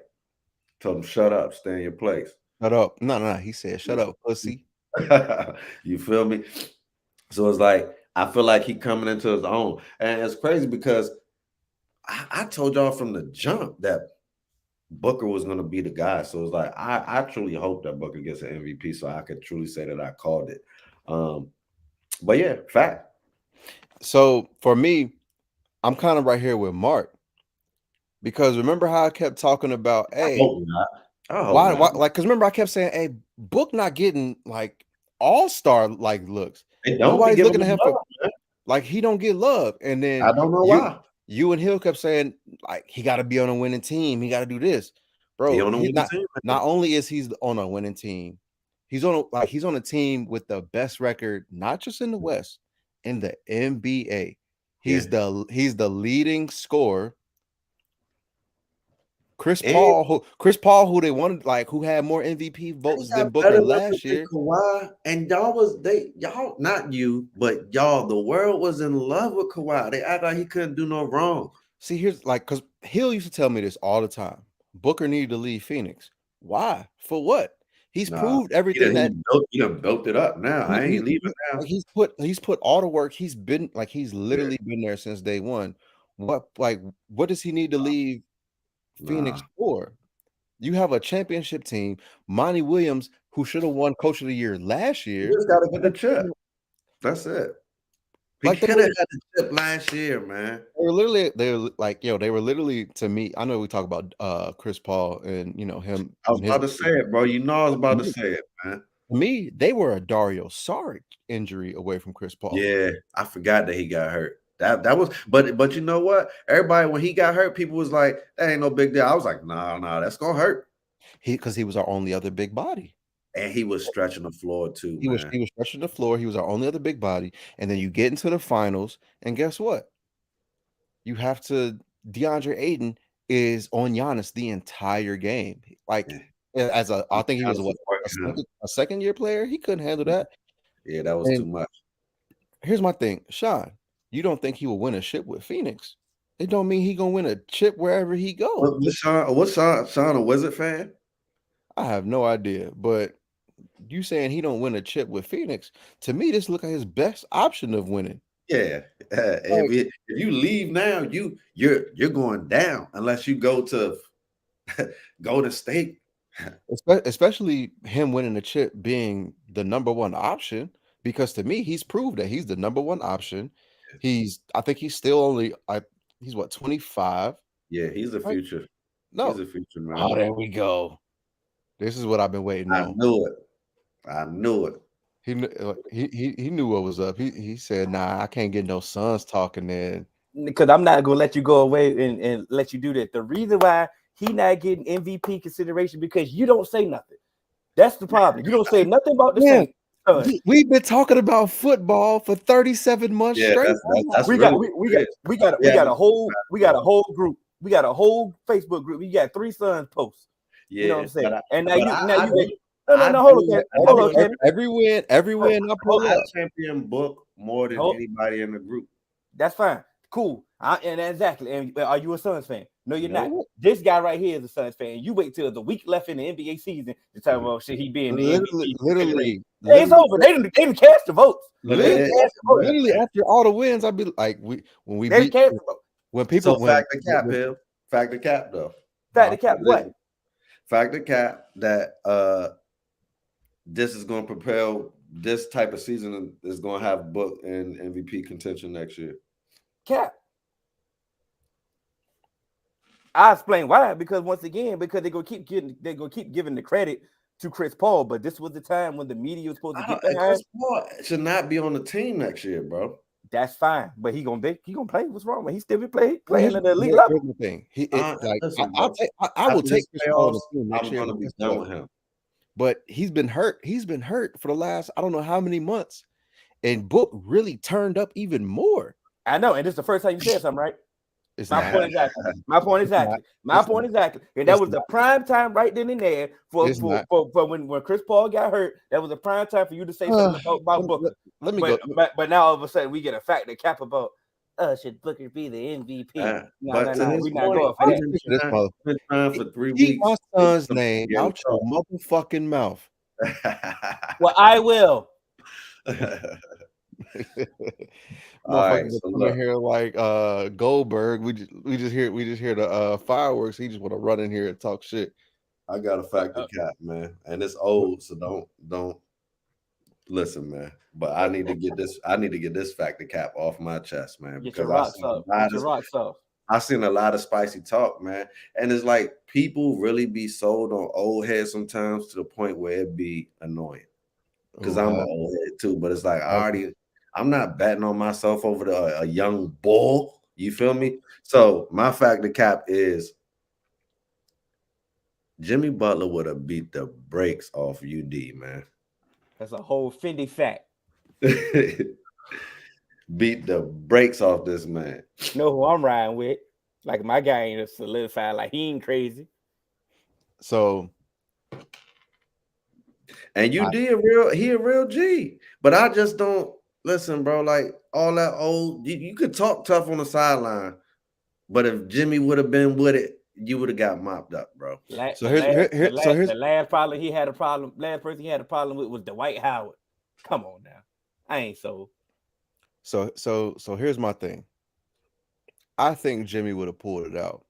Told him, shut up, stay in your place. Shut up. No. He said, shut up, pussy. You feel me? So it's like, I feel like he coming into his own. And it's crazy because I told y'all from the jump that Booker was going to be the guy. So it's like I truly hope that Booker gets an MVP, so I could truly say that I called it. But yeah, fact. So for me, I'm kind of right here with Mark because remember how I kept talking about, I hey, hope not. I hope why, not. like, because remember I kept saying, hey, Book not getting like all-star like looks. They don't be Nobody's giving looking at him him for love, man. like he don't get love. And then I don't know why. you and Hill kept saying like he got to be on a winning team. He got to do this, He bro. on the He's winning team. not only is he's on a winning team, he's on a team with the best record, not just in the West, in the NBA. He's the leading scorer. Chris Paul, who they wanted, like, who had more MVP votes than Booker last year. Kawhi, and y'all, not you, but y'all, the world was in love with Kawhi. They act like he couldn't do no wrong. See, here's like, because Hill used to tell me this all the time. Booker needed to leave Phoenix. Why? For what? He's proved everything he done built it up. Now I ain't leaving now. He's put all the work. He's been like he's literally been there since day one. What does he need to leave Phoenix for? You have a championship team. Monty Williams, who should have won Coach of the Year last year, You just gotta get the chip. That's it. He could have had the chip last year, man. They were literally to me. I know we talk about Chris Paul and him. I was about to say it, bro. You know I was about to say it, man. To me, they were a Dario Saric injury away from Chris Paul. Yeah, I forgot that he got hurt. That was, but you know what? Everybody, when he got hurt, people was like, "That ain't no big deal." I was like, "Nah, that's gonna hurt." Because he was our only other big body, and he was stretching the floor too. He was stretching the floor. He was our only other big body, and then you get into the finals, and guess what? You have to. DeAndre Ayton is on Giannis the entire game. Like I think he was a second-year player. He couldn't handle that. Yeah, that was too much. Here's my thing, Sean. You don't think he will win a chip with Phoenix? It don't mean he gonna win a chip wherever he goes. What's Sean a Wizard fan? I have no idea, but you saying he don't win a chip with Phoenix, to me, this look like his best option of winning. Yeah, if you leave now, you're going down unless you go to Golden State. Especially him winning the chip being the number one option, because to me, he's proved that he's the number one option. I think he's still only he's what, 25? Yeah, he's the future. No, he's the future, man. Oh, there we go. This is what I've been waiting on. I knew it. He knew what was up. He said, "Nah, I can't get no Suns talking then." Because I'm not gonna let you go away and let you do that. The reason why he not getting MVP consideration because you don't say nothing. That's the problem. You don't say nothing about the Saints. We've been talking about football for 37 months straight. We got a whole group. We got a whole Facebook group. We got 3 Suns posts. Yeah, you know what I'm saying? And hold on. Every win, I pull up. Champion Book more than anybody in the group. That's fine. Cool. And exactly. And are you a Suns fan? No, you're not. This guy right here is a Suns fan. You wait till the week left in the NBA season to tell him, should he be in the MVP? Literally. It's over. They didn't cast the votes. Literally after all the wins, I'd be like, when people fact the cap, Bill. Fact the cap though. Fact the cap what? Fact the cap that this is going to propel this type of season is going to have Book and MVP contention next year. Cap. I explain why. Because once again, because they're gonna keep giving the credit to Chris Paul, but this was the time when the media was supposed to get behind. Chris Paul should not be on the team next year, bro. That's fine, but he gonna play. What's wrong? But he still be playing at the elite level. I will take Chris Paul on the team next year. I'm gonna be done with him. But he's been hurt. He's been hurt for the last I don't know how many months, and Book really turned up even more. I know, and this is the first time you said something, right? My point exactly. And that was the prime time right then and there for when Chris Paul got hurt. That was the prime time for you to say something about Booker. But now all of a sudden we get a fact that cap about should Booker be the MVP? No, we're not going for that. For 3 weeks. Keep my son's name out your motherfucking mouth. Well, I will. Motherfuckers so come in here like Goldberg. We just hear the fireworks. He just want to run in here and talk shit. I got a factor cap, man, and it's old, so don't listen, man. But I need to get this factor cap off my chest, man. Get your rocks off. I seen a lot of spicy talk, man, and it's like people really be sold on old heads sometimes to the point where it be annoying. Because I'm an old head too, but it's like I'm not betting on myself over a young bull. You feel me? So my factor cap is Jimmy Butler would have beat the brakes off UD, man. That's a whole Fendi fact. Beat the brakes off this man. You know who I'm riding with? Like my guy ain't solidified. Like he ain't crazy. So, and he a real G. But I just don't listen, bro. Like all that old, you could talk tough on the sideline, but if Jimmy would have been with it, you would have got mopped up, bro. The last person he had a problem with was Dwight Howard. Come on now, I ain't so. So here's my thing. I think Jimmy would have pulled it out,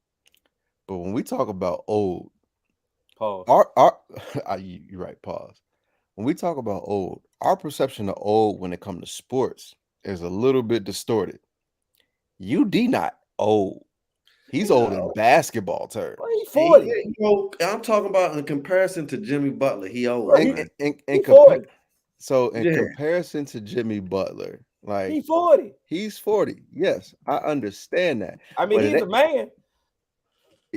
but when we talk about old, pause. You're right. Pause. When we talk about old, our perception of old when it comes to sports is a little bit distorted. UD not old. He's old in basketball terms. Well, he's 40. I'm talking about in comparison to Jimmy Butler. He old. Comparison to Jimmy Butler, like he's 40. He's 40. Yes, I understand that. I mean, he's a man.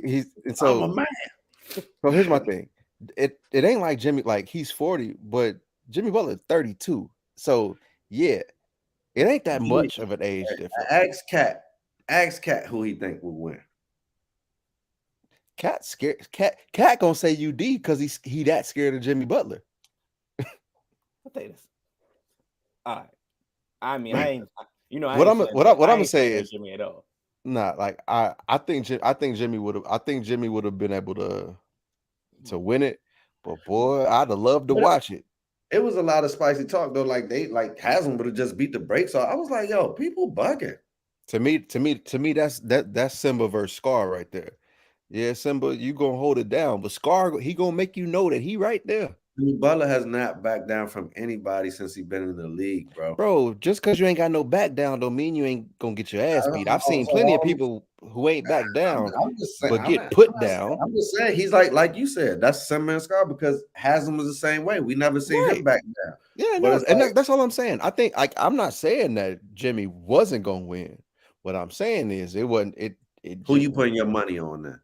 I'm a man. So here's my thing. It ain't like Jimmy, like he's 40, but Jimmy Butler 32. So yeah, it ain't that much of an age difference. Ask Cat who he think will win. Cat scared. Cat gonna say UD because he that scared of Jimmy Butler. I think this. All right. I mean, I ain't. You know, what I'm gonna say is Jimmy at all. Nah, like I think Jimmy would have been able to win it, but boy, I'd have loved to watch it. It was a lot of spicy talk though. Like Haslam would have just beat the brakes off. I was like, yo, people bugging. To me, that's Simba versus Scar right there. Yeah, Simba, you gonna hold it down, but Scar, he gonna make you know that he right there. Butler has not backed down from anybody since he been in the league, bro. Bro, just because you ain't got no back down don't mean you ain't gonna get your ass beat. I've seen plenty of people who ain't back down, but get put down. I'm just saying, he's like you said, that's Simba and Scar because Haslam was the same way. We never seen him back down. Yeah, no, and that's all I'm saying. I think I'm not saying that Jimmy wasn't gonna win. What I'm saying is it wasn't it. Who you putting your money on then?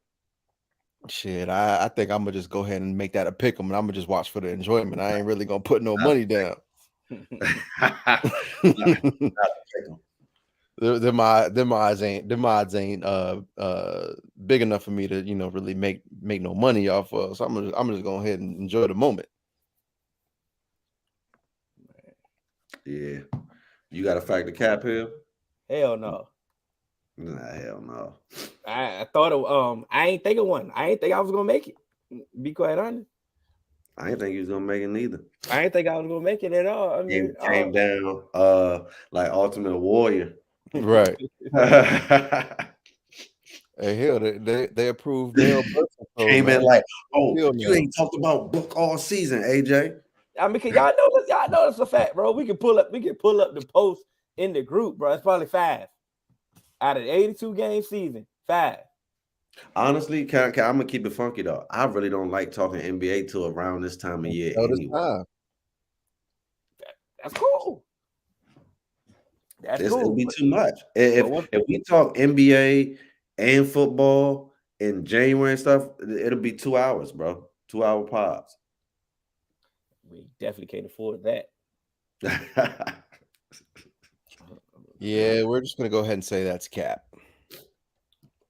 Shit, I think I'm gonna just go ahead and make that a pick 'em, and I'm gonna just watch for the enjoyment. I ain't really gonna put no money down. Them odds ain't big enough for me to really make no money off of. So I'm just go ahead and enjoy the moment. Yeah, you got a factor cap here? Hell no. Nah, hell no. I thought of I ain't think of one. I ain't think I was gonna make it. Be quite honest. I ain't think he was gonna make it neither. I ain't think I was gonna make it at all. I mean, came down like Ultimate Warrior. Right. Hey, hell, they approved Dale Burton. Came in like, you ain't talked about Book all season, AJ. I mean, y'all know that's a fact, bro. We can pull up the post in the group, bro. It's probably 5. Out of the 82 game season, 5. Honestly, I'm gonna keep it funky though. I really don't like talking NBA till around this time of year. Anyway. That's cool. It'll be too much. If we talk NBA and football in January and stuff, it'll be 2 hours, bro. 2-hour pods. We definitely can't afford that. Yeah, we're just gonna go ahead and say that's cap.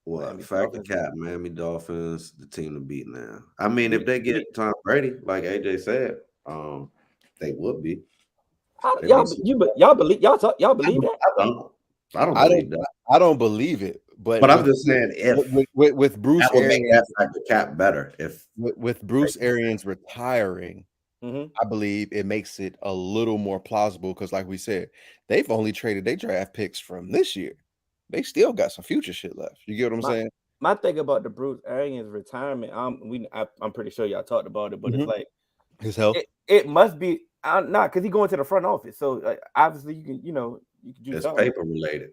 Well, factor cap, Miami Dolphins, the team to beat now. I mean, if they get Tom Brady, like AJ said, they would be. Y'all believe that? I don't believe that. I don't believe it, but I'm just saying if with Bruce Arians, that factor cap better. If with Bruce Arians retiring, I believe it makes it a little more plausible because, like we said, they've only traded their draft picks from this year. They still got some future shit left. You get what I'm saying? My thing about the Bruce Arians retirement, I'm pretty sure y'all talked about it, but it's like his health. It must be not because he going to the front office, so obviously you can do it's something. paper related.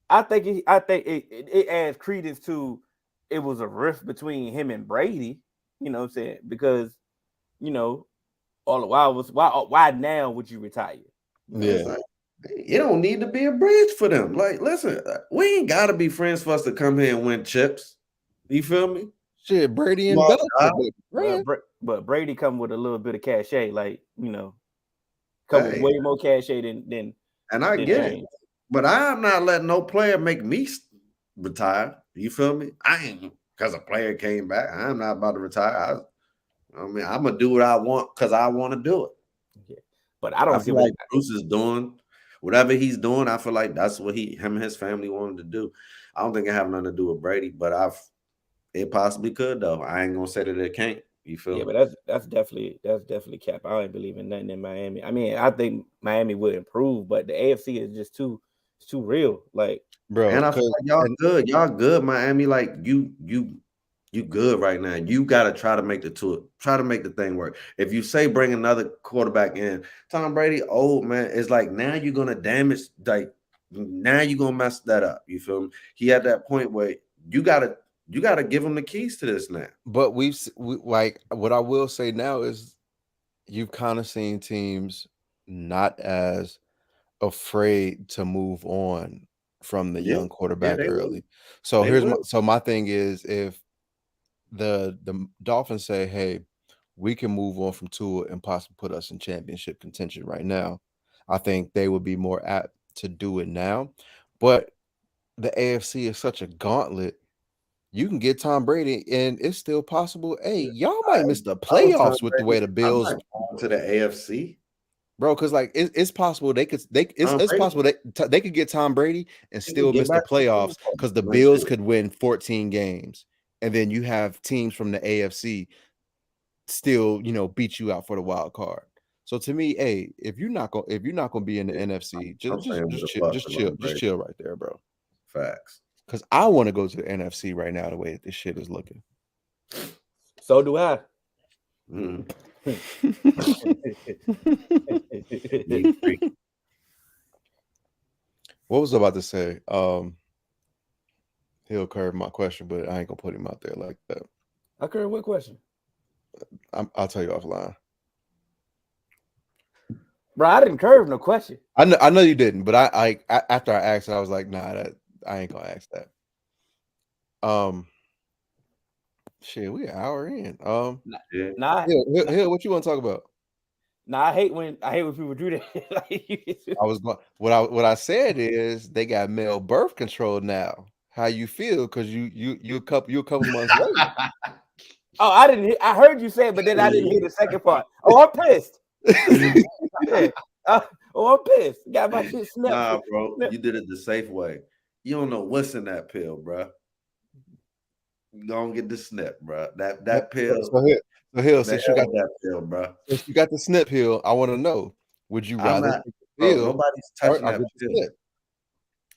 I think it adds credence to it was a rift between him and Brady. You know what I'm saying? Because all the while was why now would you retire? Yeah. It don't need to be a bridge for them. Like, listen, we ain't gotta be friends for us to come here and win chips. You feel me? Shit, Brady and Belichick. But Brady come with a little bit of cachet, like come with way more cachet than. And I get it, but I'm not letting no player make me retire. You feel me? I ain't because a player came back. I'm not about to retire. I mean, I'm gonna do what I want because I want to do it. Yeah. But I don't feel like Bruce is doing whatever he's doing. I feel like that's what him and his family wanted to do. I don't think it have nothing to do with Brady, but it possibly could though. I ain't gonna say that it can't. You feel me? But that's definitely cap. I ain't believe in nothing in Miami. I mean, I think Miami would improve, but the AFC is just too real. Like, bro, and I feel like y'all good. Y'all good, Miami. Like you good right now. You gotta try to make the thing work. If you say bring another quarterback in, Tom Brady, old man, it's like now you're gonna damage. Like now you're gonna mess that up. You feel me? He at that point where you gotta give him the keys to this now. But like what I will say now is you've kind of seen teams not as afraid to move on from the young quarterback early. So my thing is if the Dolphins say, hey, we can move on from Tua and possibly put us in championship contention right now, I think they would be more apt to do it now. But the AFC is such a gauntlet. You can get Tom Brady, and it's still possible. Hey, y'all might miss the playoffs with the way the Bills to the AFC, bro. Because like it's possible it's possible they could get Tom Brady and still miss the playoffs because the Bills could win 14 games, and then you have teams from the AFC still beat you out for the wild card. So to me, hey, if you're not gonna be in the NFC, just chill right there, bro. Facts. Because I want to go to the NFC right now, the way that this shit is looking. So do I. What was I about to say? He'll curve my question, but I ain't gonna put him out there like that. I curve what question? I'll tell you offline. Bro, I didn't curve no question. I know you didn't, but I after I asked it, I was like, nah, I ain't gonna ask that. Shit, we an hour in. Nah. Hill, what you want to talk about? Nah, I hate when people do that. What I said is they got male birth control now. How you feel? Because you a couple months late. Oh, I heard you say it, but then I didn't hear the second part. Oh, I'm pissed. I'm pissed. Got my shit snapped. Nah, bro, you did it the safe way. You don't know what's in that pill, bro. You don't get the snip, bro. That pill. So Hill, since you got that pill, bro. Since you got the snip pill, I want to know: would you rather? Nobody's touching that pill.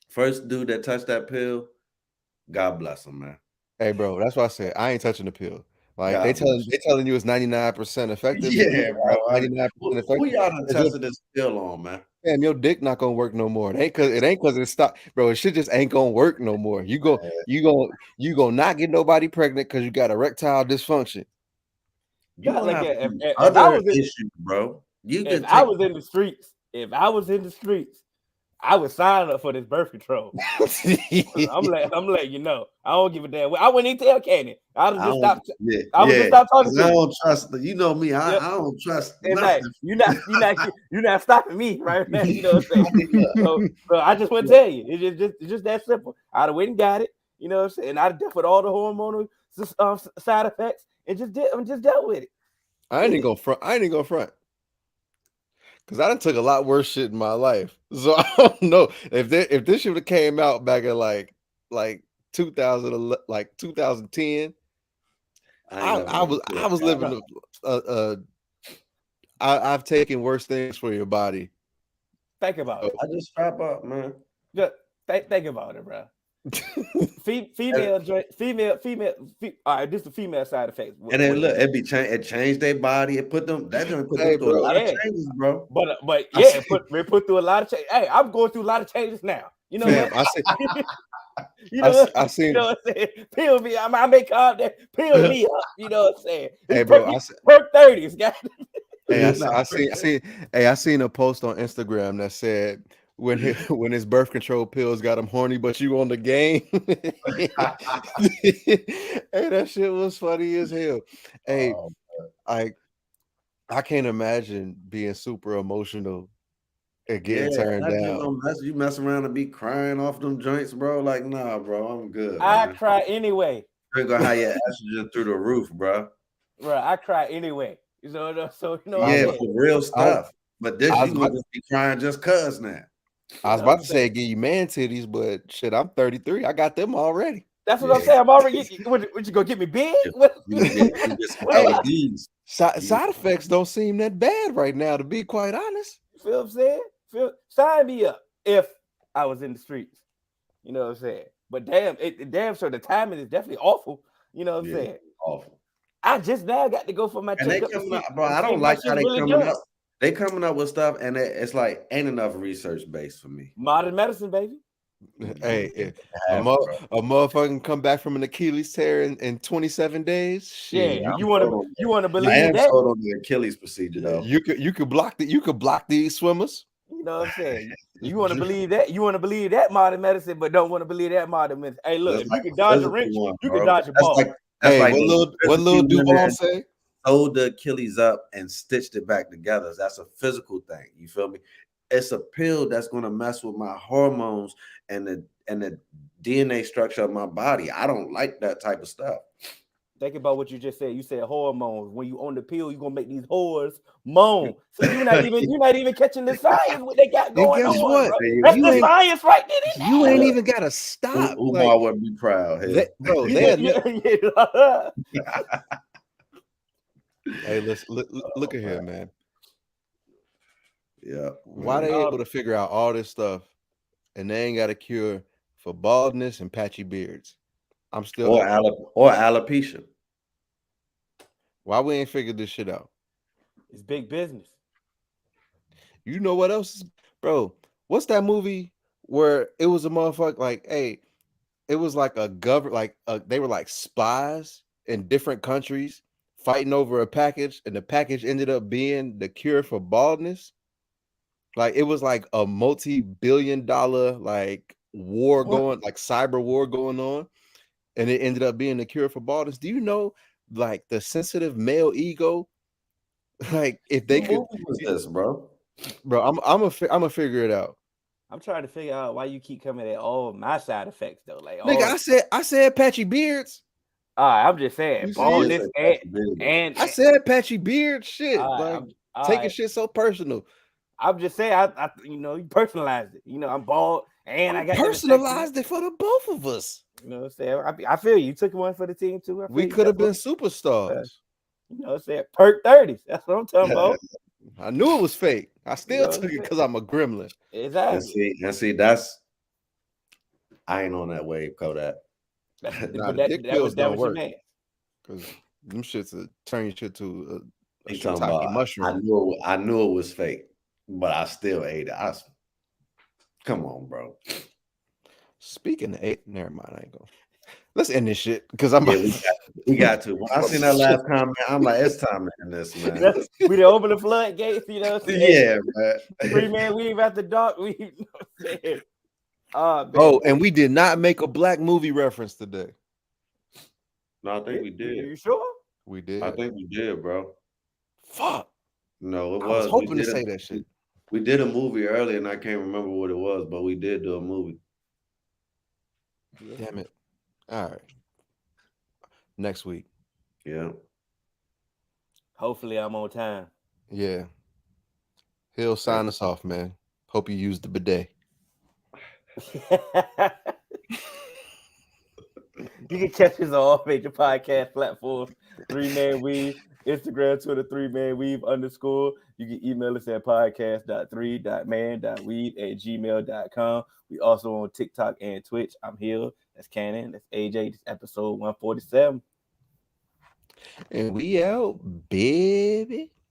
First dude that touched that pill, God bless him, man. Hey, bro, that's what I said. I ain't touching the pill. Like they telling you it's 99% effective. Yeah, bro. 99% effective. Who y'all done tested this pill on, man? Damn, your dick not gonna work no more. It ain't cause it stopped, bro. It shit just ain't gonna work no more. You go not get nobody pregnant because you got erectile dysfunction. You don't like other issues, bro. If I was in the streets, I would sign up for this birth control. I'm letting you know. I don't give a damn. I wouldn't even tell Candy. I would just stop. I would just stop talking to you. I don't trust. You know me. I don't trust. Exactly. You're not stopping me right now. You know what I'm saying? So I just want to tell you, it's just that simple. I'd have went and got it. You know what I'm saying? And I'd dealt with all the hormonal side effects and just dealt with it. I ain't gonna front. Cause I done took a lot worse shit in my life, so I don't know if this shit would have came out back in like 2000, like 2010. I was living I've taken worse things for your body. Think about it. I just strap up, man. Just think about it, bro. Female. All right, this is the female side effects. And then look, it changed their body. It put them through a lot of changes, bro. But it put through a lot of change. Hey, I'm going through a lot of changes now. You know what? You know what I'm saying? Peel me. I may calm down. Peel me up. You know what I'm saying? Hey, bro, perk 30s, guys. Hey, I seen a post on Instagram that said when his birth control pills got him horny, but you on the game. Hey, that shit was funny as hell. Hey, I can't imagine being super emotional and getting turned down. You mess around and be crying off them joints, bro. Like, nah, bro, I'm good. I cry anyway. You're gonna have your estrogen through the roof, bro. Bro, I cry anyway. So for real stuff. But this you gonna just be crying just cause now. I was about to say give you man titties, but shit, I'm 33. I got them already. That's what I'm saying. I'm already. What you gonna get me big? Side effects don't seem that bad right now, to be quite honest. You feel what I'm saying? Sign me up if I was in the streets. You know what I'm saying? But damn sure the timing is definitely awful. You know what I'm saying? Awful. I just now got to go for my checkup. Bro, I don't like how they coming up. They coming up with stuff, and it's like ain't enough research base for me. Modern medicine, baby. Hey, a motherfucker come back from an Achilles tear in 27 days. Shit, yeah, you want to believe I am that? Sold on the Achilles procedure though. You could block these swimmers. You know what I'm saying? You want to believe that? You want to believe that modern medicine, but don't want to believe that modern medicine. Hey, look, if you can dodge a wrench, you can dodge a ball. What little Duval say? Sewed the Achilles up and stitched it back together. That's a physical thing. You feel me? It's a pill that's going to mess with my hormones and the DNA structure of my body. I don't like that type of stuff. Think about what you just said. You said hormones. When you on the pill, you're gonna make these whores moan. So you're not even catching the science what they got going on. What? That's the science right there. You ain't even gotta stop. Umar would be proud. Hey, let's look at here, man. Yeah. Why they able to figure out all this stuff and they ain't got a cure for baldness and patchy beards? I'm still or alopecia. Why we ain't figured this shit out? It's big business. You know what else, bro? What's that movie where it was a motherfucker like, hey, it was like they were like spies in different countries fighting over a package, and the package ended up being the cure for baldness. Like it was like a multi-billion-dollar like war going, like cyber war going on, and it ended up being the cure for baldness. Do you know, like the sensitive male ego, like if they could, what's this, bro? I'm gonna figure it out. I'm trying to figure out why you keep coming at all my side effects though. Like, nigga, I said patchy beards. I'm just saying baldness and I said patchy beard shit. Taking shit so personal. I'm just saying, I you personalized it. You know, I'm bald and I got personalized it for the both of us. You know what I'm saying? I feel you took one for the team too. We could have been superstars. You know what I'm saying? Perk 30s. That's what I'm talking about. I knew it was fake. I still took it because I'm a gremlin. Exactly. And see, that's I ain't on that wave, Kodak. Dick pills don't work. Because them shits will turn your shit to a shiitake mushroom. I knew it was fake, but I still ate it. Come on, bro. Speaking of eight, never mind. I ain't going. Let's end this shit because we got to. When I seen that last comment, I'm like, it's time to end this, man. We done open the floodgates, you know what I'm saying? Yeah, man. Free man, we ain't at the dark. We, you know what I'm saying? And we did not make a black movie reference today. No, I think we did. Are you sure? We did. I think we did, bro. Fuck. No, it was. I was hoping to say that shit. We did a movie earlier, and I can't remember what it was, but we did do a movie. Damn it. All right. Next week. Yeah. Hopefully I'm on time. Yeah. He'll sign us off, man. Hope you use the bidet. You can catch us on all major podcast platforms. 3 Man Weave. Instagram, Twitter, 3manweave_. You can email us at podcast.3.man.weave@gmail.com. We also on TikTok and Twitch. I'm here. That's Cannon. That's AJ. This episode 147. And we out, baby.